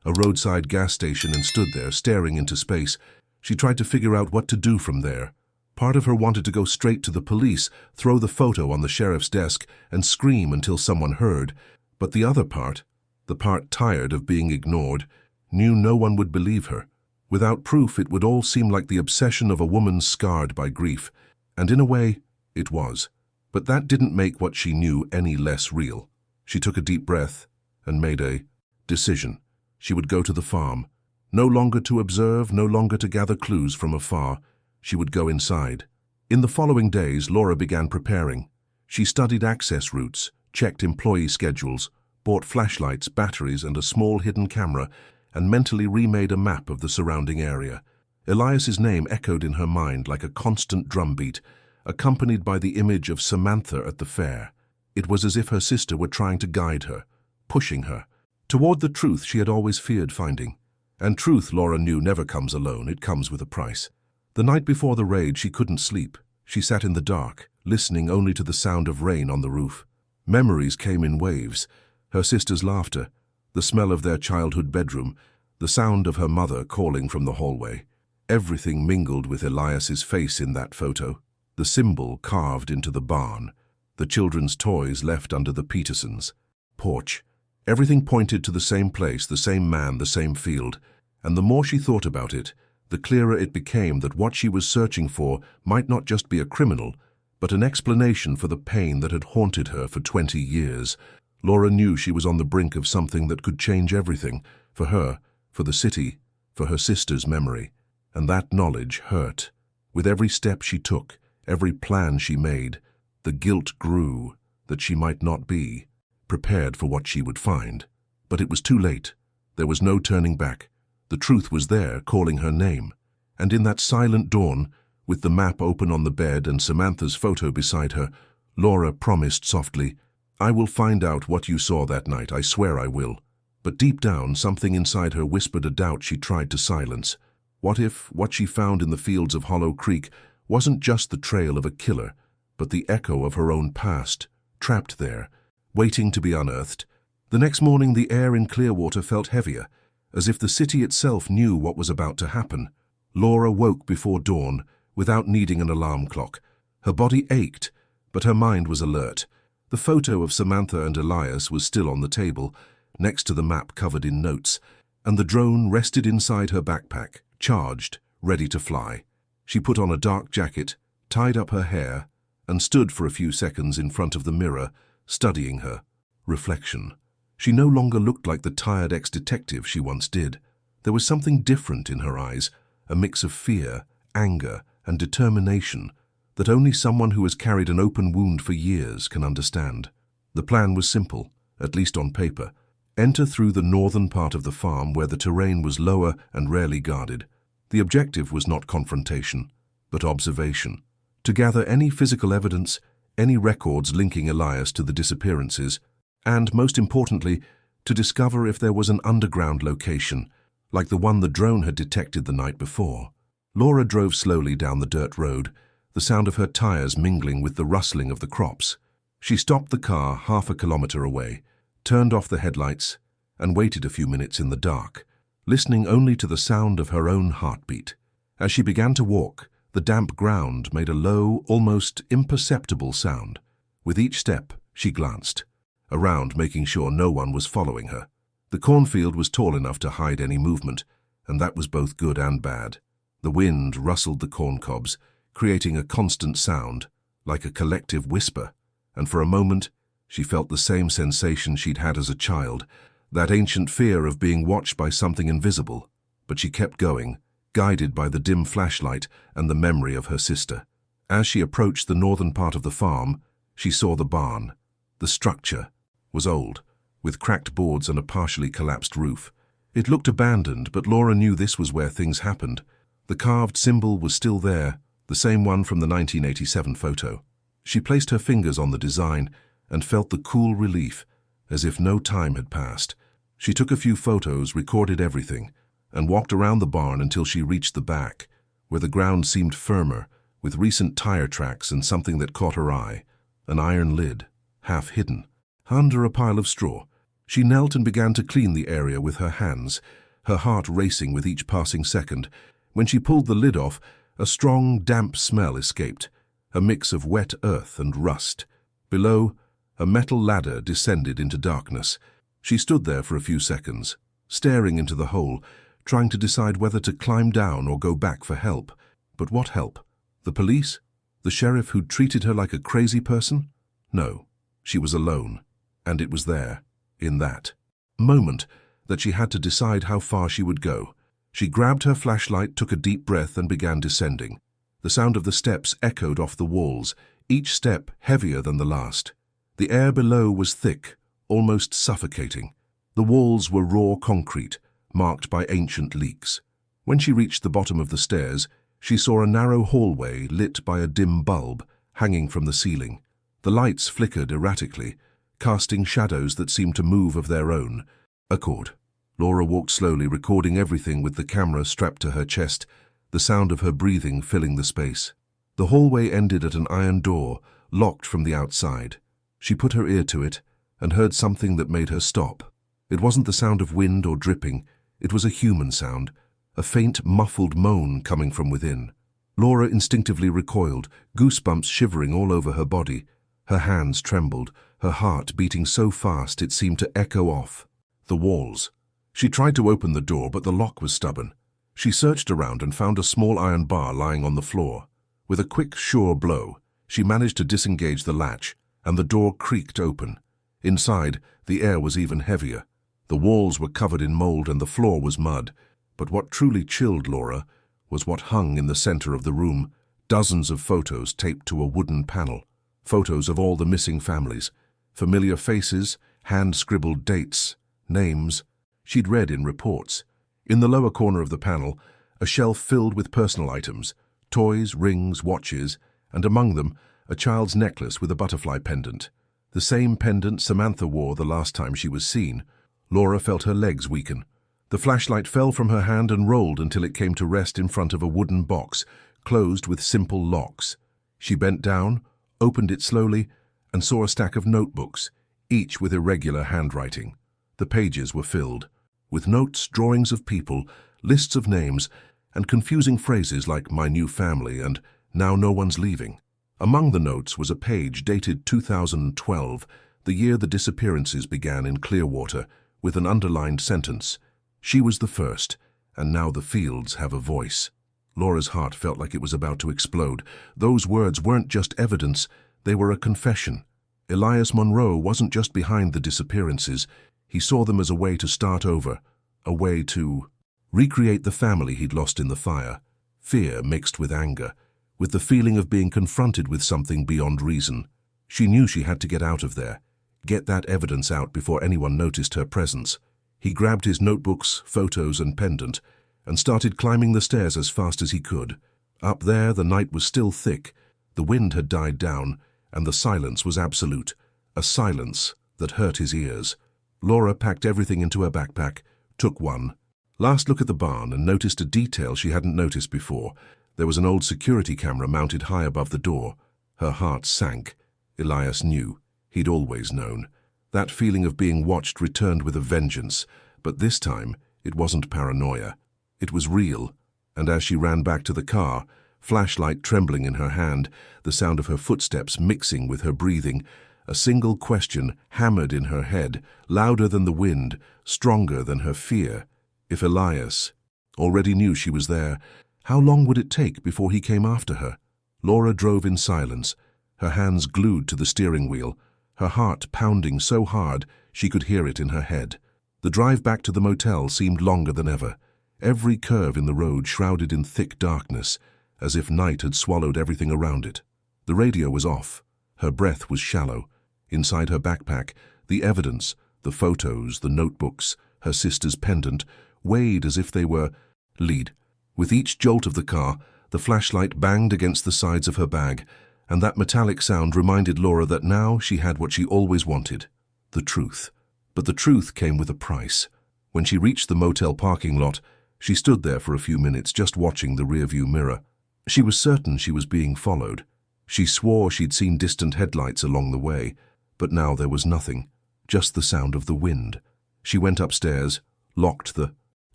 A: a roadside gas station and stood there, staring into space. She tried to figure out what to do from there. Part of her wanted to go straight to the police, throw the photo on the sheriff's desk, and scream until someone heard. But the other part, the part tired of being ignored, knew no one would believe her. Without proof, it would all seem like the obsession of a woman scarred by grief. And in a way, it was. But that didn't make what she knew any less real. She took a deep breath and made a decision. She would go to the farm. No longer to observe, no longer to gather clues from afar. She would go inside. In the following days, Laura began preparing. She studied access routes, checked employee schedules, bought flashlights, batteries, and a small hidden camera, and mentally remade a map of the surrounding area. Elias's name echoed in her mind like a constant drumbeat, accompanied by the image of Samantha at the fair. It was as if her sister were trying to guide her, pushing her, toward the truth she had always feared finding. And truth, Laura knew, never comes alone. It comes with a price. The night before the raid, she couldn't sleep. She sat in the dark, listening only to the sound of rain on the roof. Memories came in waves. Her sister's laughter, the smell of their childhood bedroom, the sound of her mother calling from the hallway. Everything mingled with Elias's face in that photo. The symbol carved into the barn, the children's toys left under the Petersons' porch. Everything pointed to the same place, the same man, the same field. And the more she thought about it, the clearer it became that what she was searching for might not just be a criminal, but an explanation for the pain that had haunted her for 20 years. Laura knew she was on the brink of something that could change everything, for her, for the city, for her sister's memory. And that knowledge hurt. With every step she took, every plan she made, the guilt grew that she might not be prepared for what she would find. But it was too late. There was no turning back. The truth was there, calling her name. And in that silent dawn, with the map open on the bed and Samantha's photo beside her, Laura promised softly, "I will find out what you saw that night, I swear I will." But deep down, something inside her whispered a doubt she tried to silence. What if what she found in the fields of Hollow Creek wasn't just the trail of a killer, but the echo of her own past, trapped there, waiting to be unearthed? The next morning, the air in Clearwater felt heavier, as if the city itself knew what was about to happen. Laura woke before dawn, without needing an alarm clock. Her body ached, but her mind was alert. The photo of Samantha and Elias was still on the table, next to the map covered in notes, and the drone rested inside her backpack, charged, ready to fly. She put on a dark jacket, tied up her hair, and stood for a few seconds in front of the mirror, studying her. Reflection. She no longer looked like the tired ex-detective she once did. There was something different in her eyes, a mix of fear, anger, and determination that only someone who has carried an open wound for years can understand. The plan was simple, at least on paper. Enter through the northern part of the farm where the terrain was lower and rarely guarded. The objective was not confrontation, but observation. To gather any physical evidence, any records linking Elias to the disappearances, and, most importantly, to discover if there was an underground location, like the one the drone had detected the night before. Laura drove slowly down the dirt road, the sound of her tires mingling with the rustling of the crops. She stopped the car half a kilometer away, turned off the headlights, and waited a few minutes in the dark, listening only to the sound of her own heartbeat. As she began to walk, the damp ground made a low, almost imperceptible sound. With each step, she glanced around, making sure no one was following her. The cornfield was tall enough to hide any movement, and that was both good and bad. The wind rustled the corn cobs, creating a constant sound, like a collective whisper, and for a moment, she felt the same sensation she'd had as a child, that ancient fear of being watched by something invisible. But she kept going, guided by the dim flashlight and the memory of her sister. As she approached the northern part of the farm, she saw the barn. The structure was old, with cracked boards and a partially collapsed roof. It looked abandoned, but Laura knew this was where things happened. The carved symbol was still there, the same one from the 1987 photo. She placed her fingers on the design and felt the cool relief, as if no time had passed. She took a few photos, recorded everything, and walked around the barn until she reached the back, where the ground seemed firmer, with recent tire tracks and something that caught her eye, an iron lid, half hidden, under a pile of straw. She knelt and began to clean the area with her hands, her heart racing with each passing second. When she pulled the lid off, a strong, damp smell escaped, a mix of wet earth and rust. Below, a metal ladder descended into darkness. She stood there for a few seconds, staring into the hole, trying to decide whether to climb down or go back for help. But what help? The police? The sheriff who'd treated her like a crazy person? No, she was alone, and it was there, in that moment, that she had to decide how far she would go. She grabbed her flashlight, took a deep breath, and began descending. The sound of the steps echoed off the walls, each step heavier than the last. The air below was thick, almost suffocating. The walls were raw concrete, marked by ancient leaks. When she reached the bottom of the stairs, she saw a narrow hallway lit by a dim bulb hanging from the ceiling. The lights flickered erratically, casting shadows that seemed to move of their own. Accord. Laura walked slowly, recording everything with the camera strapped to her chest, the sound of her breathing filling the space. The hallway ended at an iron door, locked from the outside. She put her ear to it and heard something that made her stop. It wasn't the sound of wind or dripping. It was a human sound, a faint, muffled moan coming from within. Laura instinctively recoiled, goosebumps shivering all over her body. Her hands trembled, her heart beating so fast it seemed to echo off the walls. She tried to open the door, but the lock was stubborn. She searched around and found a small iron bar lying on the floor. With a quick, sure blow, she managed to disengage the latch, and the door creaked open. Inside, the air was even heavier. The walls were covered in mold and the floor was mud. But what truly chilled Laura was what hung in the center of the room, dozens of photos taped to a wooden panel. Photos of all the missing families, familiar faces, hand-scribbled dates, names she'd read in reports. In the lower corner of the panel, a shelf filled with personal items, toys, rings, watches, and among them, a child's necklace with a butterfly pendant. The same pendant Samantha wore the last time she was seen. Laura felt her legs weaken. The flashlight fell from her hand and rolled until it came to rest in front of a wooden box, closed with simple locks. She bent down, opened it slowly, and saw a stack of notebooks, each with irregular handwriting. The pages were filled with notes, drawings of people, lists of names, and confusing phrases like "my new family" and "now no one's leaving." Among the notes was a page dated 2012, the year the disappearances began in Clearwater, with an underlined sentence: "She was the first, and now the fields have a voice." Laura's heart felt like it was about to explode. Those words weren't just evidence, they were a confession. Elias Monroe wasn't just behind the disappearances. He saw them as a way to start over, a way to recreate the family he'd lost in the fire. Fear mixed with anger, with the feeling of being confronted with something beyond reason. She knew she had to get out of there, get that evidence out before anyone noticed her presence. He grabbed his notebooks, photos, and pendant, and started climbing the stairs as fast as he could. Up there, the night was still thick, the wind had died down, and the silence was absolute, a silence that hurt his ears. Laura packed everything into her backpack, took one last look at the barn, and noticed a detail she hadn't noticed before. There was an old security camera mounted high above the door. Her heart sank. Elias knew. He'd always known. That feeling of being watched returned with a vengeance, but this time it wasn't paranoia. It was real, and as she ran back to the car, flashlight trembling in her hand, the sound of her footsteps mixing with her breathing, a single question hammered in her head, louder than the wind, stronger than her fear. If Elias already knew she was there, how long would it take before he came after her? Laura drove in silence, her hands glued to the steering wheel, her heart pounding so hard she could hear it in her head. The drive back to the motel seemed longer than ever, every curve in the road shrouded in thick darkness, as if night had swallowed everything around it. The radio was off. Her breath was shallow. Inside her backpack, the evidence, the photos, the notebooks, her sister's pendant, weighed as if they were lead. With each jolt of the car, the flashlight banged against the sides of her bag, and that metallic sound reminded Laura that now she had what she always wanted, the truth. But the truth came with a price. When she reached the motel parking lot, she stood there for a few minutes just watching the rearview mirror. She was certain she was being followed. She swore she'd seen distant headlights along the way, but now there was nothing, just the sound of the wind. She went upstairs, locked the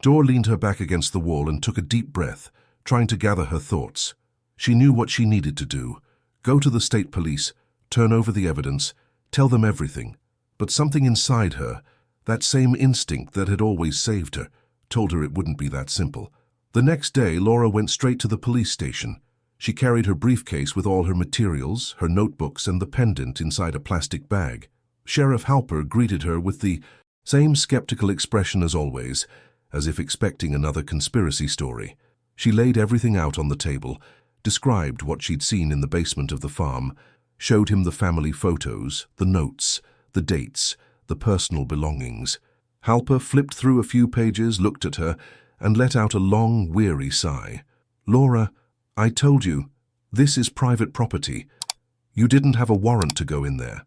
A: door, leaned her back against the wall and took a deep breath, trying to gather her thoughts. She knew what she needed to do. Go to the state police, turn over the evidence, tell them everything. But something inside her, that same instinct that had always saved her, told her it wouldn't be that simple. The next day, Laura went straight to the police station. She carried her briefcase with all her materials, her notebooks, and the pendant inside a plastic bag. Sheriff Halper greeted her with the same skeptical expression as always, as if expecting another conspiracy story. She laid everything out on the table, described what she'd seen in the basement of the farm, showed him the family photos, the notes, the dates, the personal belongings. Halper flipped through a few pages, looked at her, and let out a long, weary sigh. "Laura, I told you, this is private property. You didn't have a warrant to go in there.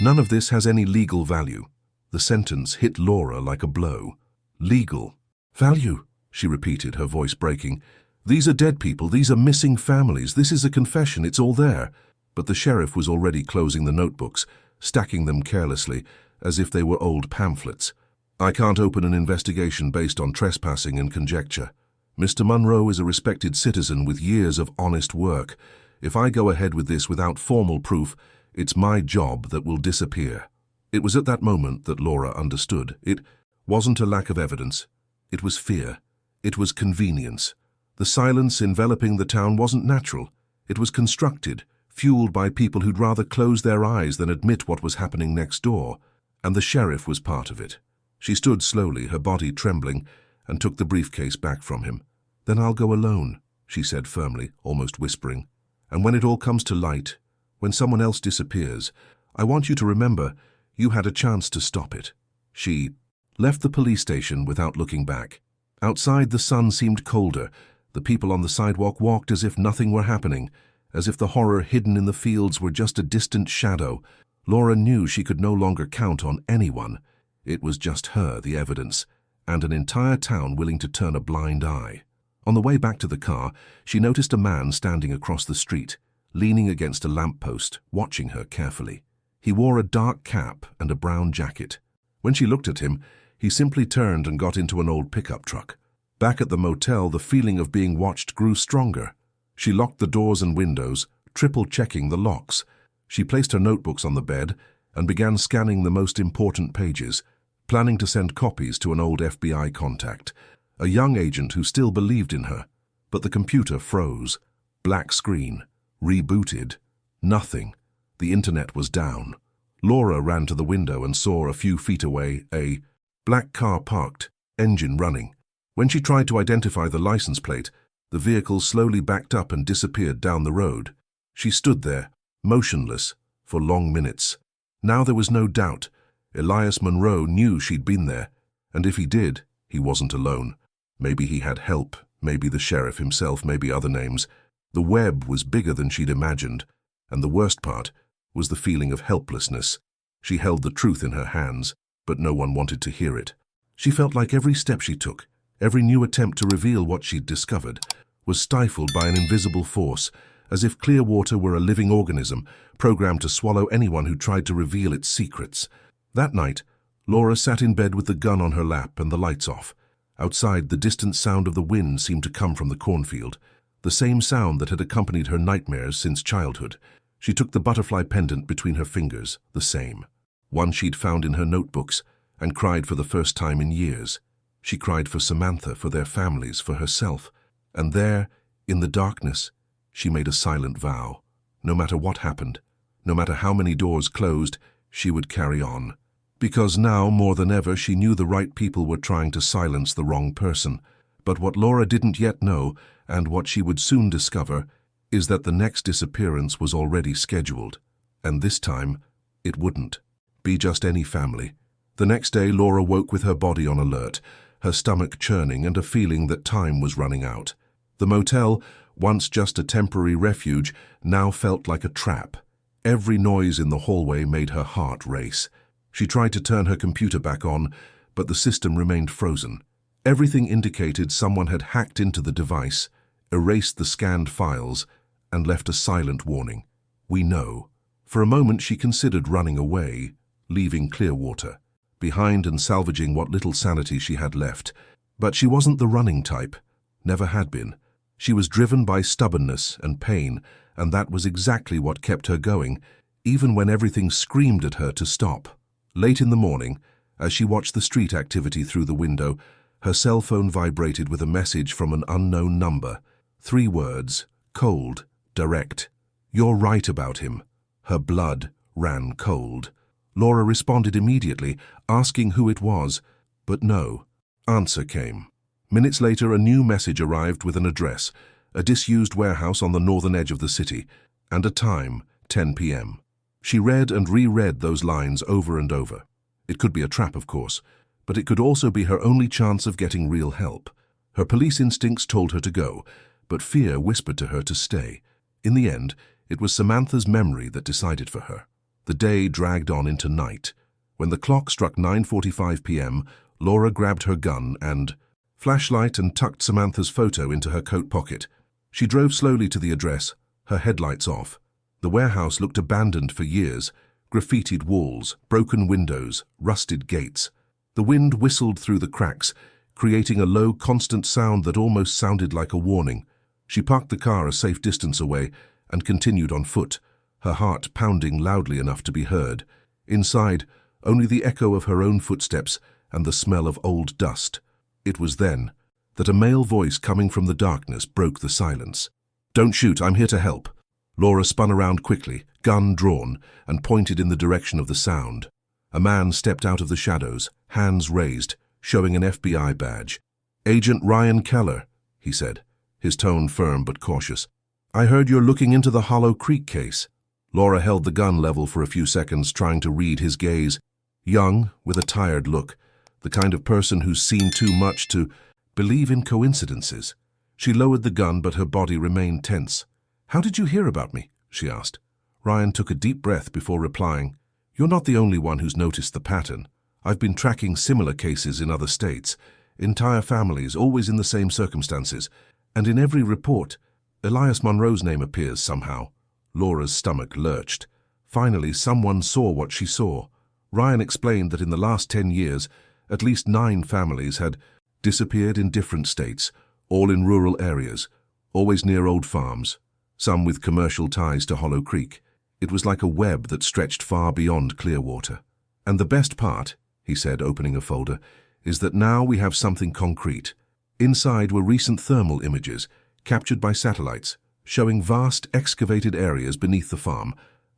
A: None of this has any legal value." The sentence hit Laura like a blow. "Legal value," she repeated, her voice breaking. "These are dead people, these are missing families, this is a confession, it's all there." But the sheriff was already closing the notebooks, stacking them carelessly, as if they were old pamphlets. "I can't open an investigation based on trespassing and conjecture. Mr. Monroe is a respected citizen with years of honest work. If I go ahead with this without formal proof, it's my job that will disappear." It was at that moment that Laura understood. It wasn't a lack of evidence. It was fear. It was convenience. The silence enveloping the town wasn't natural. It was constructed, fueled by people who'd rather close their eyes than admit what was happening next door. And the sheriff was part of it. She stood slowly, her body trembling, and took the briefcase back from him. "Then I'll go alone," she said firmly, almost whispering. "And when it all comes to light, when someone else disappears, I want you to remember you had a chance to stop it." She left the police station without looking back. Outside, the sun seemed colder. The people on the sidewalk walked as if nothing were happening, as if the horror hidden in the fields were just a distant shadow. Laura knew she could no longer count on anyone. It was just her, the evidence, and an entire town willing to turn a blind eye. On the way back to the car, she noticed a man standing across the street, leaning against a lamppost, watching her carefully. He wore a dark cap and a brown jacket. When she looked at him, he simply turned and got into an old pickup truck. Back at the motel, the feeling of being watched grew stronger. She locked the doors and windows, triple-checking the locks. She placed her notebooks on the bed and began scanning the most important pages, planning to send copies to an old FBI contact, a young agent who still believed in her. But the computer froze. Black screen. Rebooted. Nothing. The internet was down. Laura ran to the window and saw a few feet away a black car parked, engine running. When she tried to identify the license plate, the vehicle slowly backed up and disappeared down the road. She stood there, motionless, for long minutes. Now there was no doubt. Elias Monroe knew she'd been there, and if he did, he wasn't alone. Maybe he had help, maybe the sheriff himself, maybe other names. The web was bigger than she'd imagined, and the worst part was the feeling of helplessness. She held the truth in her hands, but no one wanted to hear it. She felt like every step she took, every new attempt to reveal what she'd discovered, was stifled by an invisible force, as if Clearwater were a living organism, programmed to swallow anyone who tried to reveal its secrets. That night, Laura sat in bed with the gun on her lap and the lights off. Outside, the distant sound of the wind seemed to come from the cornfield, the same sound that had accompanied her nightmares since childhood. She took the butterfly pendant between her fingers, the same, one she'd found in her notebooks, and cried for the first time in years. She cried for Samantha, for their families, for herself. And there, in the darkness, she made a silent vow. No matter what happened, no matter how many doors closed, she would carry on. Because now, more than ever, she knew the right people were trying to silence the wrong person. But what Laura didn't yet know, and what she would soon discover, is that the next disappearance was already scheduled. And this time, it wouldn't be just any family. The next day, Laura woke with her body on alert, her stomach churning and a feeling that time was running out. The motel, once just a temporary refuge, now felt like a trap. Every noise in the hallway made her heart race. She tried to turn her computer back on, but the system remained frozen. Everything indicated someone had hacked into the device, erased the scanned files, and left a silent warning. We know. For a moment she considered running away, leaving Clearwater behind and salvaging what little sanity she had left. But she wasn't the running type, never had been. She was driven by stubbornness and pain, and that was exactly what kept her going, even when everything screamed at her to stop. Late in the morning, as she watched the street activity through the window, her cell phone vibrated with a message from an unknown number. 3 words, cold, direct. You're right about him. Her blood ran cold. Laura responded immediately, asking who it was, but no answer came. Minutes later, a new message arrived with an address, a disused warehouse on the northern edge of the city, and a time, 10 p.m. She read and reread those lines over and over. It could be a trap, of course, but it could also be her only chance of getting real help. Her police instincts told her to go, but fear whispered to her to stay. In the end, it was Samantha's memory that decided for her. The day dragged on into night. When the clock struck 9:45 p.m., Laura grabbed her gun and flashlight and tucked Samantha's photo into her coat pocket. She drove slowly to the address, her headlights off. The warehouse looked abandoned for years, graffitied walls, broken windows, rusted gates. The wind whistled through the cracks, creating a low, constant sound that almost sounded like a warning. She parked the car a safe distance away and continued on foot, her heart pounding loudly enough to be heard. Inside, only the echo of her own footsteps and the smell of old dust. It was then that a male voice coming from the darkness broke the silence. "Don't shoot, I'm here to help." Laura spun around quickly, gun drawn, and pointed in the direction of the sound. A man stepped out of the shadows, hands raised, showing an FBI badge. "Agent Ryan Keller," he said, his tone firm but cautious. "I heard you're looking into the Hollow Creek case." Laura held the gun level for a few seconds, trying to read his gaze. Young, with a tired look, the kind of person who's seen too much to believe in coincidences. She lowered the gun, but her body remained tense. "How did you hear about me?" she asked. Ryan took a deep breath before replying, "You're not the only one who's noticed the pattern. I've been tracking similar cases in other states, entire families, always in the same circumstances, and in every report, Elias Monroe's name appears somehow." Laura's stomach lurched. Finally, someone saw what she saw. Ryan explained that in the last 10 years, at least 9 families had disappeared in different states, all in rural areas, always near old farms, some with commercial ties to Hollow Creek. It was like a web that stretched far beyond Clearwater. "And the best part," he said, opening a folder, "is that now we have something concrete. Inside were recent thermal images, captured by satellites, showing vast excavated areas beneath the farm,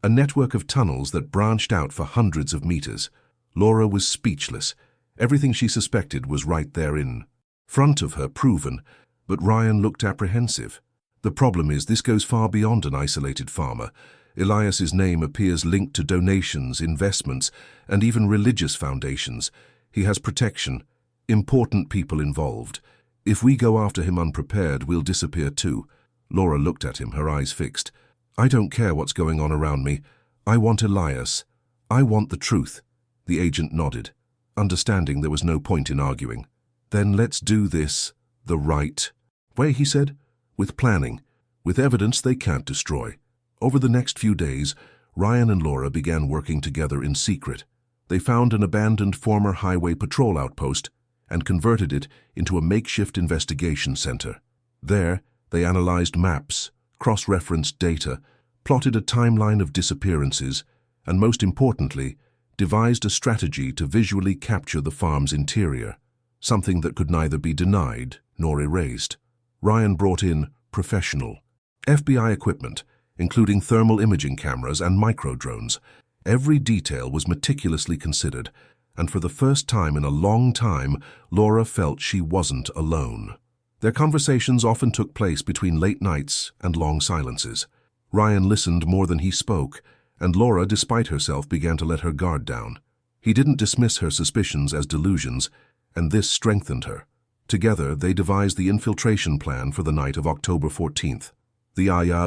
A: a network of tunnels that branched out for hundreds of meters. Laura was speechless. Everything she suspected was right there in front of her, proven, but Ryan looked apprehensive. The problem is, this goes far beyond an isolated farmer. Elias's name appears linked to donations, investments, and even religious foundations. He has protection, important people involved. If we go after him unprepared, we'll disappear too. Laura looked at him, her eyes fixed. I don't care what's going on around me. I want Elias. I want the truth. The agent nodded, understanding there was no point in arguing. Then let's do this the right way, he said. With planning, with evidence they can't destroy. Over the next few days, Ryan and Laura began working together in secret. They found an abandoned former highway patrol outpost and converted it into a makeshift investigation center. There, they analyzed maps, cross-referenced data, plotted a timeline of disappearances, and most importantly, devised a strategy to visually capture the farm's interior, something that could neither be denied nor erased. Ryan brought in professional FBI equipment, including thermal imaging cameras and micro-drones. Every detail was meticulously considered, and for the first time in a long time, Laura felt she wasn't alone. Their conversations often took place between late nights and long silences. Ryan listened more than he spoke, and Laura, despite herself, began to let her guard down. He didn't dismiss her suspicions as delusions, and this strengthened her. Together, they devised the infiltration plan for the night of October 14th. The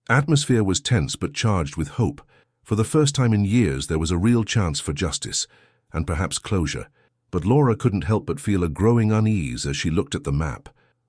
A: atmosphere was tense but charged with hope. For the first time in years, there was a real chance for justice, and perhaps closure. But Laura couldn't help but feel a growing unease as she looked at the map.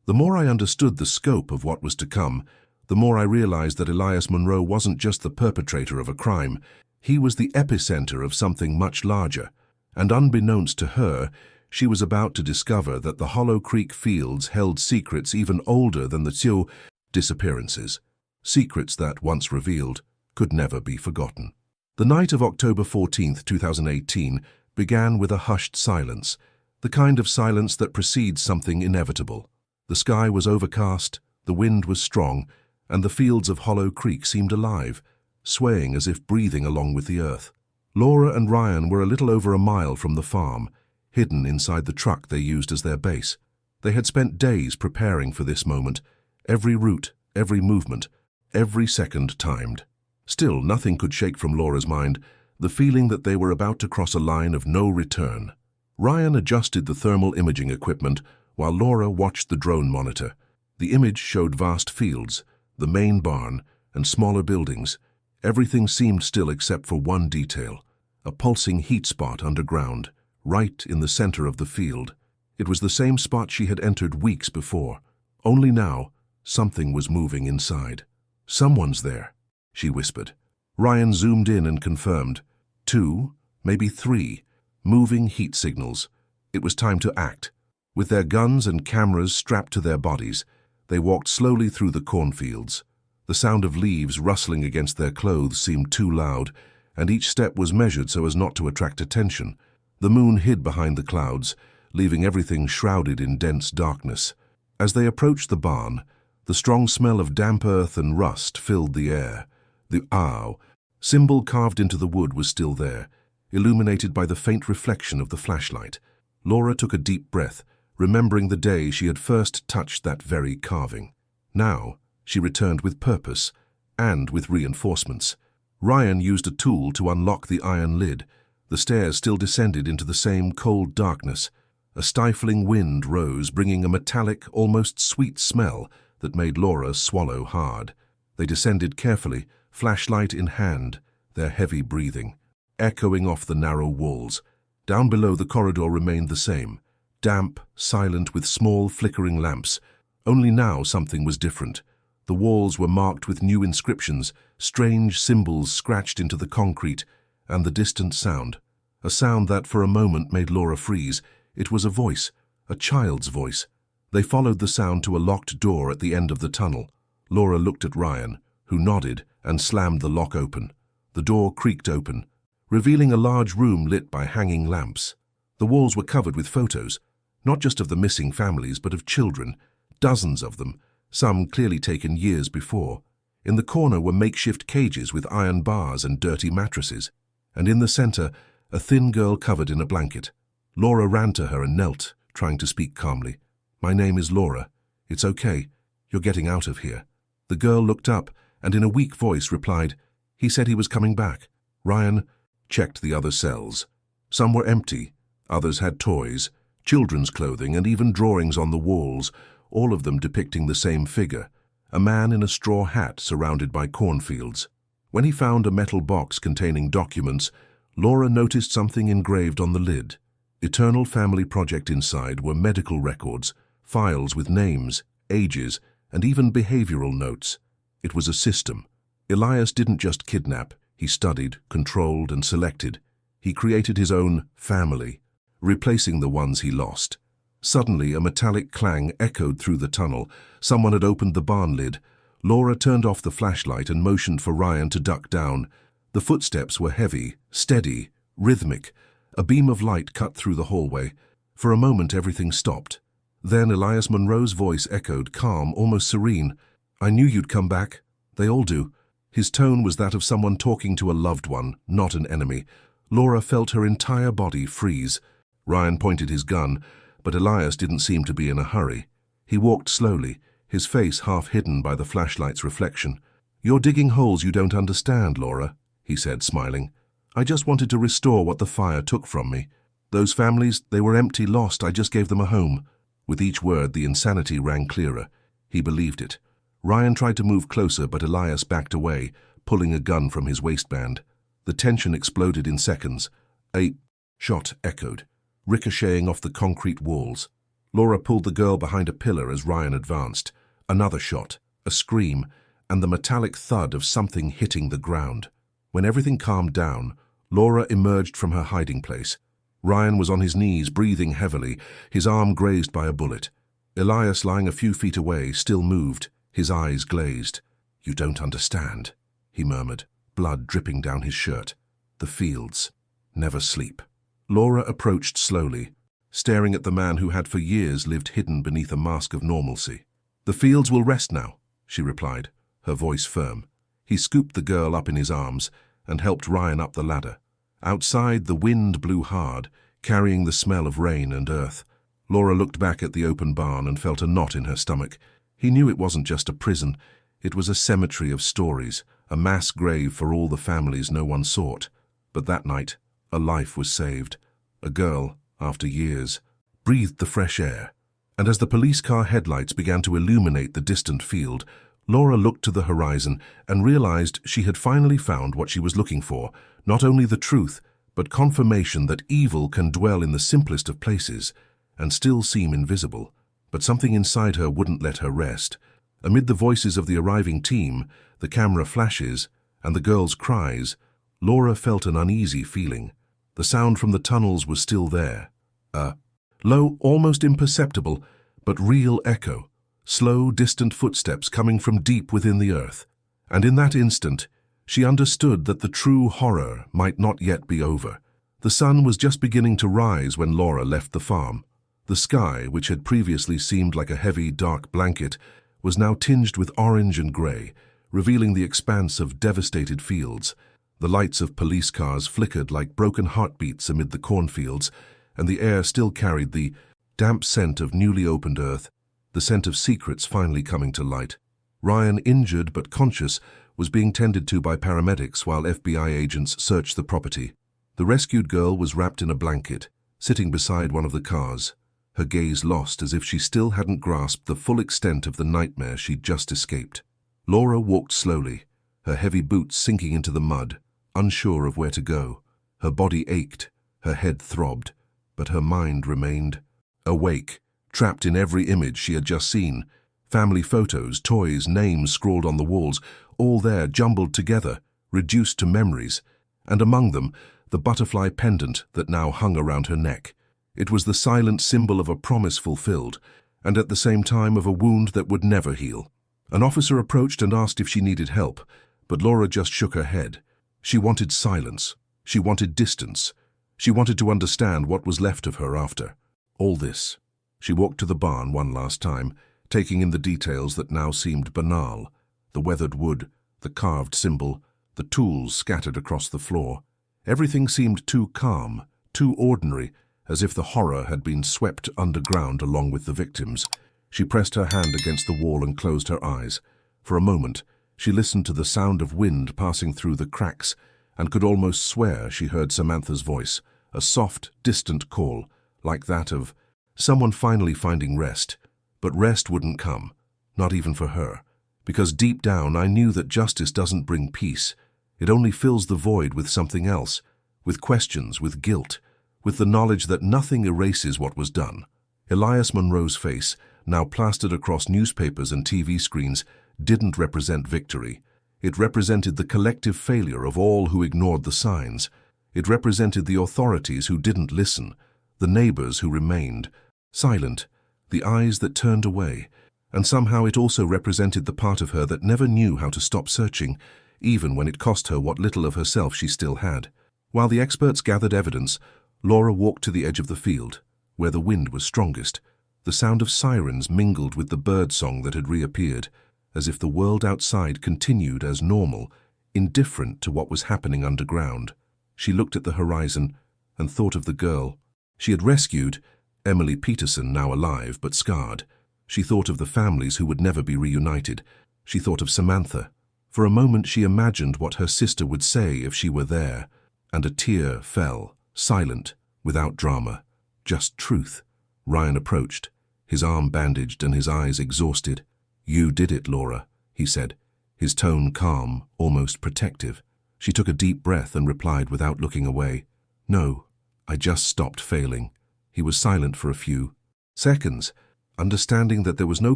A: The more I understood the scope of what was to come, the more I realized that Elias Monroe wasn't just the perpetrator of a crime. He was the epicenter of something much larger. And unbeknownst to her, she was about to discover that the Hollow Creek fields held secrets even older than the Sioux disappearances. Secrets that, once revealed, could never be forgotten. The night of October 14, 2018, began with a hushed silence, the kind of silence that precedes something inevitable. The sky was overcast, the wind was strong, and the fields of Hollow Creek seemed alive, swaying as if breathing along with the earth. Laura and Ryan were a little over a mile from the farm, hidden inside the truck they used as their base. They had spent days preparing for this moment, every route, every movement, every second timed. Still, nothing could shake from Laura's mind the feeling that they were about to cross a line of no return. Ryan adjusted the thermal imaging equipment while Laura watched the drone monitor. The image showed vast fields, the main barn, and smaller buildings. Everything seemed still except for one detail, a pulsing heat spot underground, right in the center of the field. It was the same spot she had entered weeks before. Only now, something was moving inside. Someone's there, she whispered. Ryan zoomed in and confirmed. 2, maybe 3, moving heat signals. It was time to act. With their guns and cameras strapped to their bodies, they walked slowly through the cornfields. The sound of leaves rustling against their clothes seemed too loud, and each step was measured so as not to attract attention. The moon hid behind the clouds, leaving everything shrouded in dense darkness. As they approached the barn, the strong smell of damp earth and rust filled the air. The ow symbol carved into the wood was still there, illuminated by the faint reflection of the flashlight. Laura took a deep breath, remembering the day she had first touched that very carving. Now, she returned with purpose, and with reinforcements. Ryan used a tool to unlock the iron lid. The stairs still descended into the same cold darkness. A stifling wind rose, bringing a metallic, almost sweet smell that made Laura swallow hard. They descended carefully, flashlight in hand, their heavy breathing echoing off the narrow walls. Down below, the corridor remained the same, damp, silent, with small, flickering lamps. Only now something was different. The walls were marked with new inscriptions, strange symbols scratched into the concrete, and the distant sound. A sound that for a moment made Laura freeze. It was a voice, a child's voice. They followed the sound to a locked door at the end of the tunnel. Laura looked at Ryan, who nodded and slammed the lock open. The door creaked open, revealing a large room lit by hanging lamps. The walls were covered with photos, not just of the missing families, but of children, dozens of them, some clearly taken years before. In the corner were makeshift cages with iron bars and dirty mattresses, and in the center, a thin girl covered in a blanket. Laura ran to her and knelt, trying to speak calmly. "My name is Laura. It's okay. You're getting out of here." The girl looked up and in a weak voice replied, "He said he was coming back." Ryan checked the other cells. Some were empty, others had toys, children's clothing, and even drawings on the walls, all of them depicting the same figure, a man in a straw hat surrounded by cornfields. When he found a metal box containing documents, Laura noticed something engraved on the lid. Eternal Family Project inside were medical records, files with names, ages, and even behavioral notes. It was a system. Elias didn't just kidnap, he studied, controlled, and selected. He created his own family, replacing the ones he lost. Suddenly, a metallic clang echoed through the tunnel. Someone had opened the barn lid. Laura turned off the flashlight and motioned for Ryan to duck down. The footsteps were heavy, steady, rhythmic. A beam of light cut through the hallway. For a moment, everything stopped. Then Elias Monroe's voice echoed, calm, almost serene. "I knew you'd come back. They all do." His tone was that of someone talking to a loved one, not an enemy. Laura felt her entire body freeze. Ryan pointed his gun, but Elias didn't seem to be in a hurry. He walked slowly, his face half hidden by the flashlight's reflection. "You're digging holes you don't understand, Laura," he said, smiling. "I just wanted to restore what the fire took from me. Those families, they were empty, lost. I just gave them a home." With each word, the insanity rang clearer. He believed it. Ryan tried to move closer, but Elias backed away, pulling a gun from his waistband. The tension exploded in seconds. A shot echoed, ricocheting off the concrete walls. Laura pulled the girl behind a pillar as Ryan advanced. Another shot, a scream, and the metallic thud of something hitting the ground. When everything calmed down, Laura emerged from her hiding place. Ryan was on his knees, breathing heavily, his arm grazed by a bullet. Elias, lying a few feet away, still moved, his eyes glazed. "You don't understand," he murmured, blood dripping down his shirt. "The fields never sleep." Laura approached slowly, staring at the man who had for years lived hidden beneath a mask of normalcy. "The fields will rest now," she replied, her voice firm. He scooped the girl up in his arms and helped Ryan up the ladder. Outside, the wind blew hard, carrying the smell of rain and earth. Laura looked back at the open barn and felt a knot in her stomach. He knew it wasn't just a prison. It was a cemetery of stories, a mass grave for all the families no one sought. But that night, a life was saved. A girl, after years, breathed the fresh air. And as the police car headlights began to illuminate the distant field, Laura looked to the horizon and realized she had finally found what she was looking for, not only the truth, but confirmation that evil can dwell in the simplest of places and still seem invisible. But something inside her wouldn't let her rest. Amid the voices of the arriving team, the camera flashes, and the girl's cries, Laura felt an uneasy feeling. The sound from the tunnels was still there. A low, almost imperceptible, but real echo. Slow, distant footsteps coming from deep within the earth. And in that instant, she understood that the true horror might not yet be over. The sun was just beginning to rise when Laura left the farm. The sky, which had previously seemed like a heavy, dark blanket, was now tinged with orange and grey, revealing the expanse of devastated fields. The lights of police cars flickered like broken heartbeats amid the cornfields, and the air still carried the damp scent of newly opened earth, the scent of secrets finally coming to light. Ryan, injured but conscious, was being tended to by paramedics while FBI agents searched the property. The rescued girl was wrapped in a blanket, sitting beside one of the cars, her gaze lost as if she still hadn't grasped the full extent of the nightmare she'd just escaped. Laura walked slowly, her heavy boots sinking into the mud, unsure of where to go. Her body ached, her head throbbed, but her mind remained awake, trapped in every image she had just seen. Family photos, toys, names scrawled on the walls, all there jumbled together, reduced to memories, and among them, the butterfly pendant that now hung around her neck. It was the silent symbol of a promise fulfilled, and at the same time of a wound that would never heal. An officer approached and asked if she needed help, but Laura just shook her head. She wanted silence. She wanted distance. She wanted to understand what was left of her after all this. She walked to the barn one last time, taking in the details that now seemed banal. the weathered wood, the carved symbol, the tools scattered across the floor. Everything seemed too calm, too ordinary, as if the horror had been swept underground along with the victims. She pressed her hand against the wall and closed her eyes. For a moment, she listened to the sound of wind passing through the cracks and could almost swear she heard Samantha's voice, a soft, distant call, like that of someone finally finding rest. But rest wouldn't come, not even for her, because deep down I knew that justice doesn't bring peace. It only fills the void with something else, with questions, with guilt, with the knowledge that nothing erases what was done. Elias Monroe's face, now plastered across newspapers and TV screens, didn't represent victory. It represented the collective failure of all who ignored the signs. It represented the authorities who didn't listen, the neighbors who remained silent, the eyes that turned away. And somehow it also represented the part of her that never knew how to stop searching, even when it cost her what little of herself she still had. While the experts gathered evidence, Laura walked to the edge of the field, where the wind was strongest. The sound of sirens mingled with the bird song that had reappeared, as if the world outside continued as normal, indifferent to what was happening underground. She looked at the horizon and thought of the girl she had rescued, Emily Peterson, now alive but scarred. She thought of the families who would never be reunited. She thought of Samantha. For a moment she imagined what her sister would say if she were there, and a tear fell, silent, without drama, just truth. Ryan approached, his arm bandaged and his eyes exhausted. "You did it, Laura," he said, his tone calm, almost protective. She took a deep breath and replied without looking away, "No, I just stopped failing." He was silent for a few seconds, understanding that there was no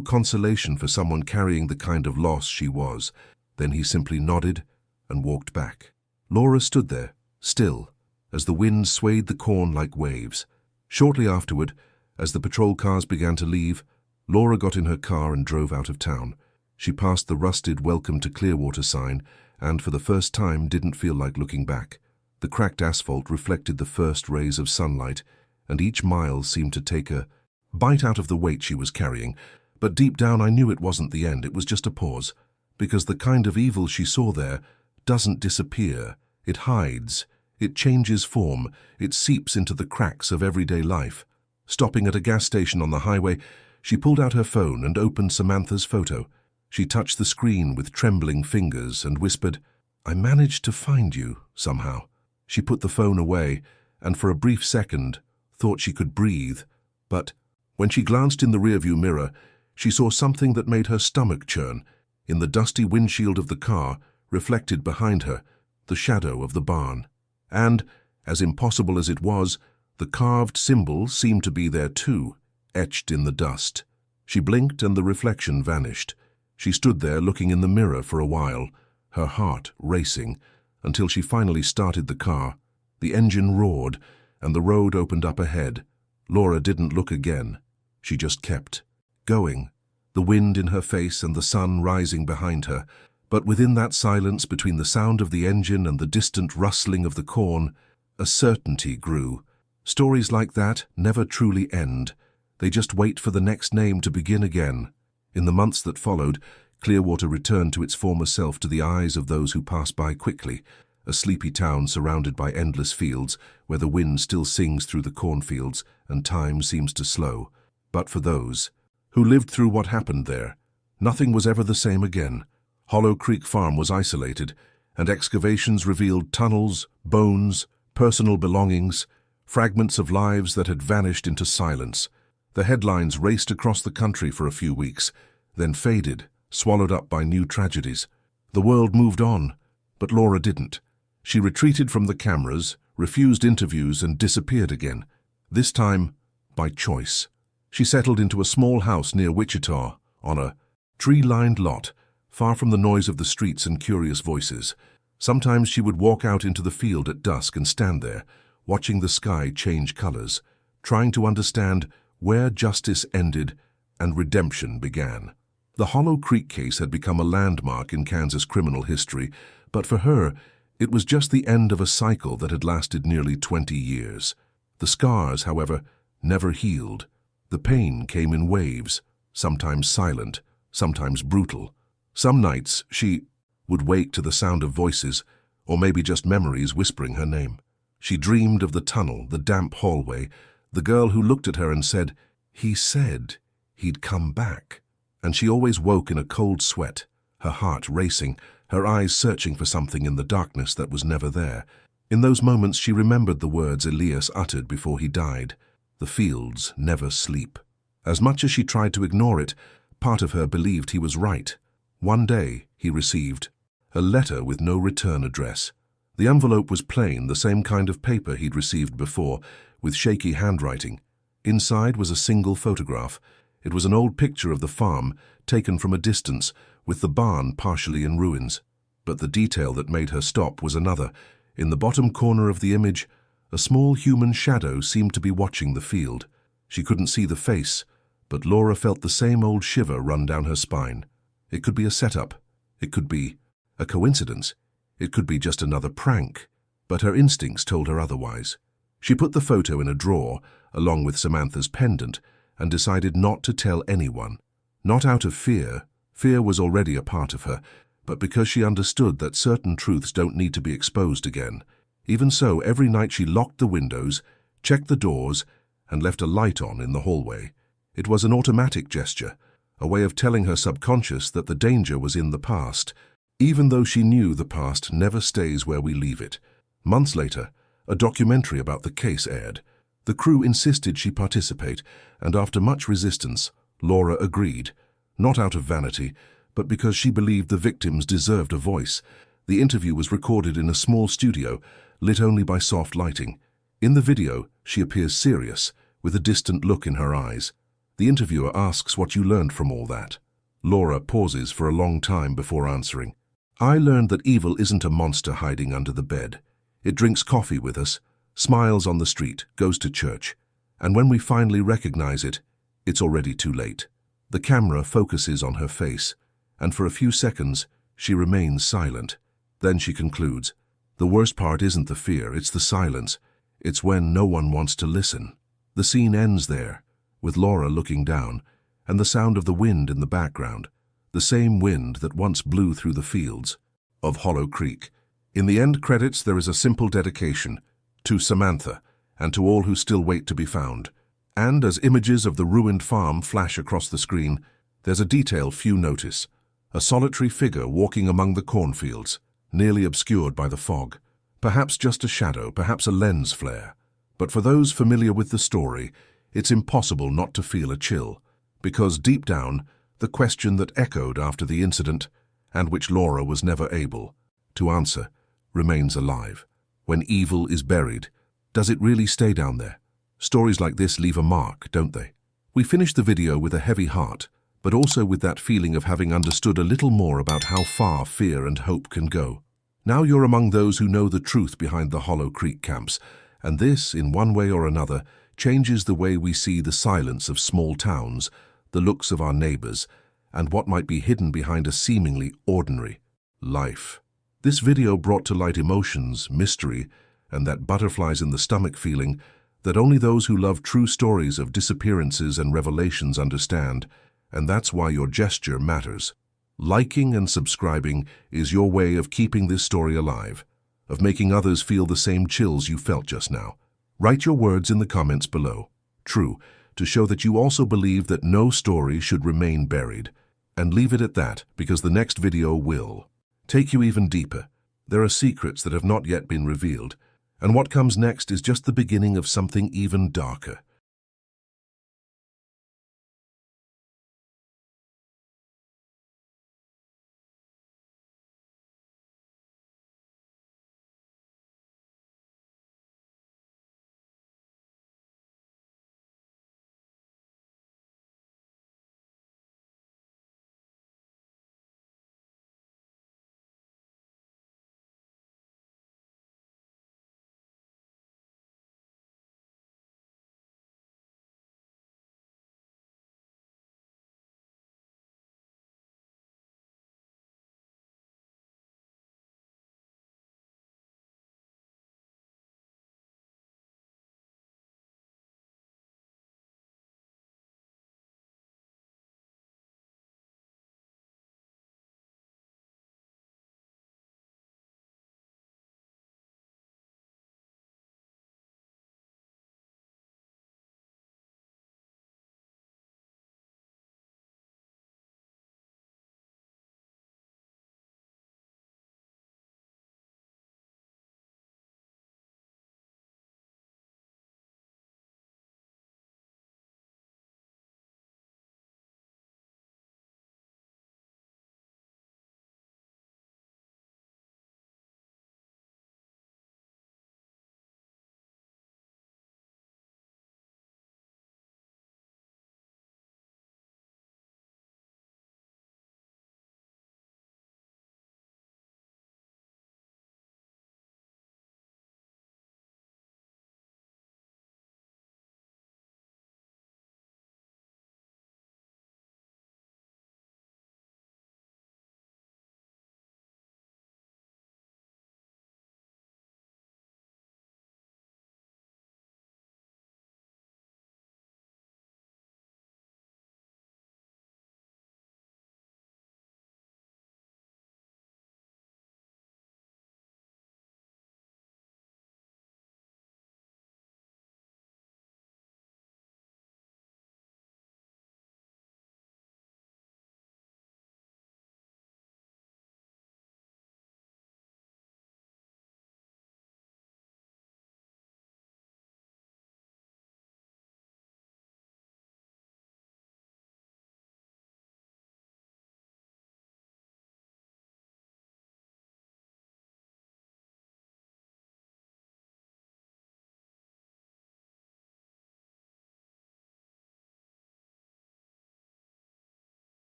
A: consolation for someone carrying the kind of loss she was. Then he simply nodded and walked back. Laura stood there, still, as the wind swayed the corn like waves. Shortly afterward, as the patrol cars began to leave, Laura got in her car and drove out of town. She passed the rusted "Welcome to Clearwater" sign and, for the first time, didn't feel like looking back. The cracked asphalt reflected the first rays of sunlight, and each mile seemed to take a bite out of the weight she was carrying. But deep down I knew it wasn't the end, it was just a pause, because the kind of evil she saw there doesn't disappear. It hides, it changes form, it seeps into the cracks of everyday life. Stopping at a gas station on the highway, she pulled out her phone and opened Samantha's photo. She touched the screen with trembling fingers and whispered, "I managed to find you, somehow." She put the phone away and for a brief second thought she could breathe, but when she glanced in the rearview mirror, she saw something that made her stomach churn. In the dusty windshield of the car, reflected behind her, the shadow of the barn. And, as impossible as it was, the carved symbol seemed to be there too, etched in the dust. She blinked and the reflection vanished. She stood there looking in the mirror for a while, her heart racing, until she finally started the car. The engine roared, and the road opened up ahead. Laura didn't look again. She just kept going, the wind in her face and the sun rising behind her. But within that silence, between the sound of the engine and the distant rustling of the corn, a certainty grew. Stories like that never truly end. They just wait for the next name to begin again. In the months that followed, Clearwater returned to its former self to the eyes of those who passed by quickly, a sleepy town surrounded by endless fields, where the wind still sings through the cornfields and time seems to slow. But for those who lived through what happened there, nothing was ever the same again. Hollow Creek Farm was isolated, and excavations revealed tunnels, bones, personal belongings, fragments of lives that had vanished into silence. The headlines raced across the country for a few weeks, then faded, swallowed up by new tragedies. The world moved on, but Laura didn't. She retreated from the cameras, refused interviews, and disappeared again. This time, by choice. She settled into a small house near Wichita, on a tree-lined lot, far from the noise of the streets and curious voices. Sometimes she would walk out into the field at dusk and stand there, watching the sky change colors, trying to understand where justice ended and redemption began. The Hollow Creek case had become a landmark in Kansas criminal history, but for her, it was just the end of a cycle that had lasted nearly 20 years. The scars, however, never healed. The pain came in waves, sometimes silent, sometimes brutal. Some nights she would wake to the sound of voices, or maybe just memories whispering her name. She dreamed of the tunnel, the damp hallway, the girl who looked at her and said, "He said he'd come back." And she always woke in a cold sweat, her heart racing, her eyes searching for something in the darkness that was never there. In those moments she remembered the words Elias uttered before he died, "The fields never sleep." As much as she tried to ignore it, part of her believed he was right. One day he received a letter with no return address. The envelope was plain, the same kind of paper he'd received before, with shaky handwriting. Inside was a single photograph. It was an old picture of the farm, taken from a distance, with the barn partially in ruins. But the detail that made her stop was another. In the bottom corner of the image, a small human shadow seemed to be watching the field. She couldn't see the face, but Laura felt the same old shiver run down her spine. It could be a setup. It could be a coincidence. It could be just another prank. But her instincts told her otherwise. She put the photo in a drawer, along with Samantha's pendant, and decided not to tell anyone. Not out of fear. Fear was already a part of her, but because she understood that certain truths don't need to be exposed again. Even so, every night she locked the windows, checked the doors, and left a light on in the hallway. It was an automatic gesture, a way of telling her subconscious that the danger was in the past, even though she knew the past never stays where we leave it. Months later, a documentary about the case aired. The crew insisted she participate, and after much resistance, Laura agreed, not out of vanity, but because she believed the victims deserved a voice. The interview was recorded in a small studio, lit only by soft lighting. In the video, she appears serious, with a distant look in her eyes. The interviewer asks what you learned from all that. Laura pauses for a long time before answering. "I learned that evil isn't a monster hiding under the bed. It drinks coffee with us, smiles on the street, goes to church. And when we finally recognize it, it's already too late." The camera focuses on her face, and for a few seconds, she remains silent. Then she concludes, "The worst part isn't the fear, it's the silence. It's when no one wants to listen." The scene ends there, with Laura looking down, and the sound of the wind in the background, the same wind that once blew through the fields of Hollow Creek. In the end credits, there is a simple dedication to Samantha and to all who still wait to be found. And as images of the ruined farm flash across the screen, there's a detail few notice: a solitary figure walking among the cornfields, nearly obscured by the fog. Perhaps just a shadow, perhaps a lens flare. But for those familiar with the story, it's impossible not to feel a chill, because deep down, the question that echoed after the incident, and which Laura was never able to answer, remains alive. When evil is buried, does it really stay down there? Stories like this leave a mark, don't they? We finished the video with a heavy heart, but also with that feeling of having understood a little more about how far fear and hope can go. Now you're among those who know the truth behind the Hollow Creek camps, and this, in one way or another, changes the way we see the silence of small towns, the looks of our neighbors, and what might be hidden behind a seemingly ordinary life. This video brought to light emotions, mystery, and that butterflies in the stomach feeling that only those who love true stories of disappearances and revelations understand, and that's why your gesture matters. Liking and subscribing is your way of keeping this story alive, of making others feel the same chills you felt just now. Write your words in the comments below. True, to show that you also believe that no story should remain buried. And leave it at that, because the next video will take you even deeper. There are secrets that have not yet been revealed, and what comes next is just the beginning of something even darker.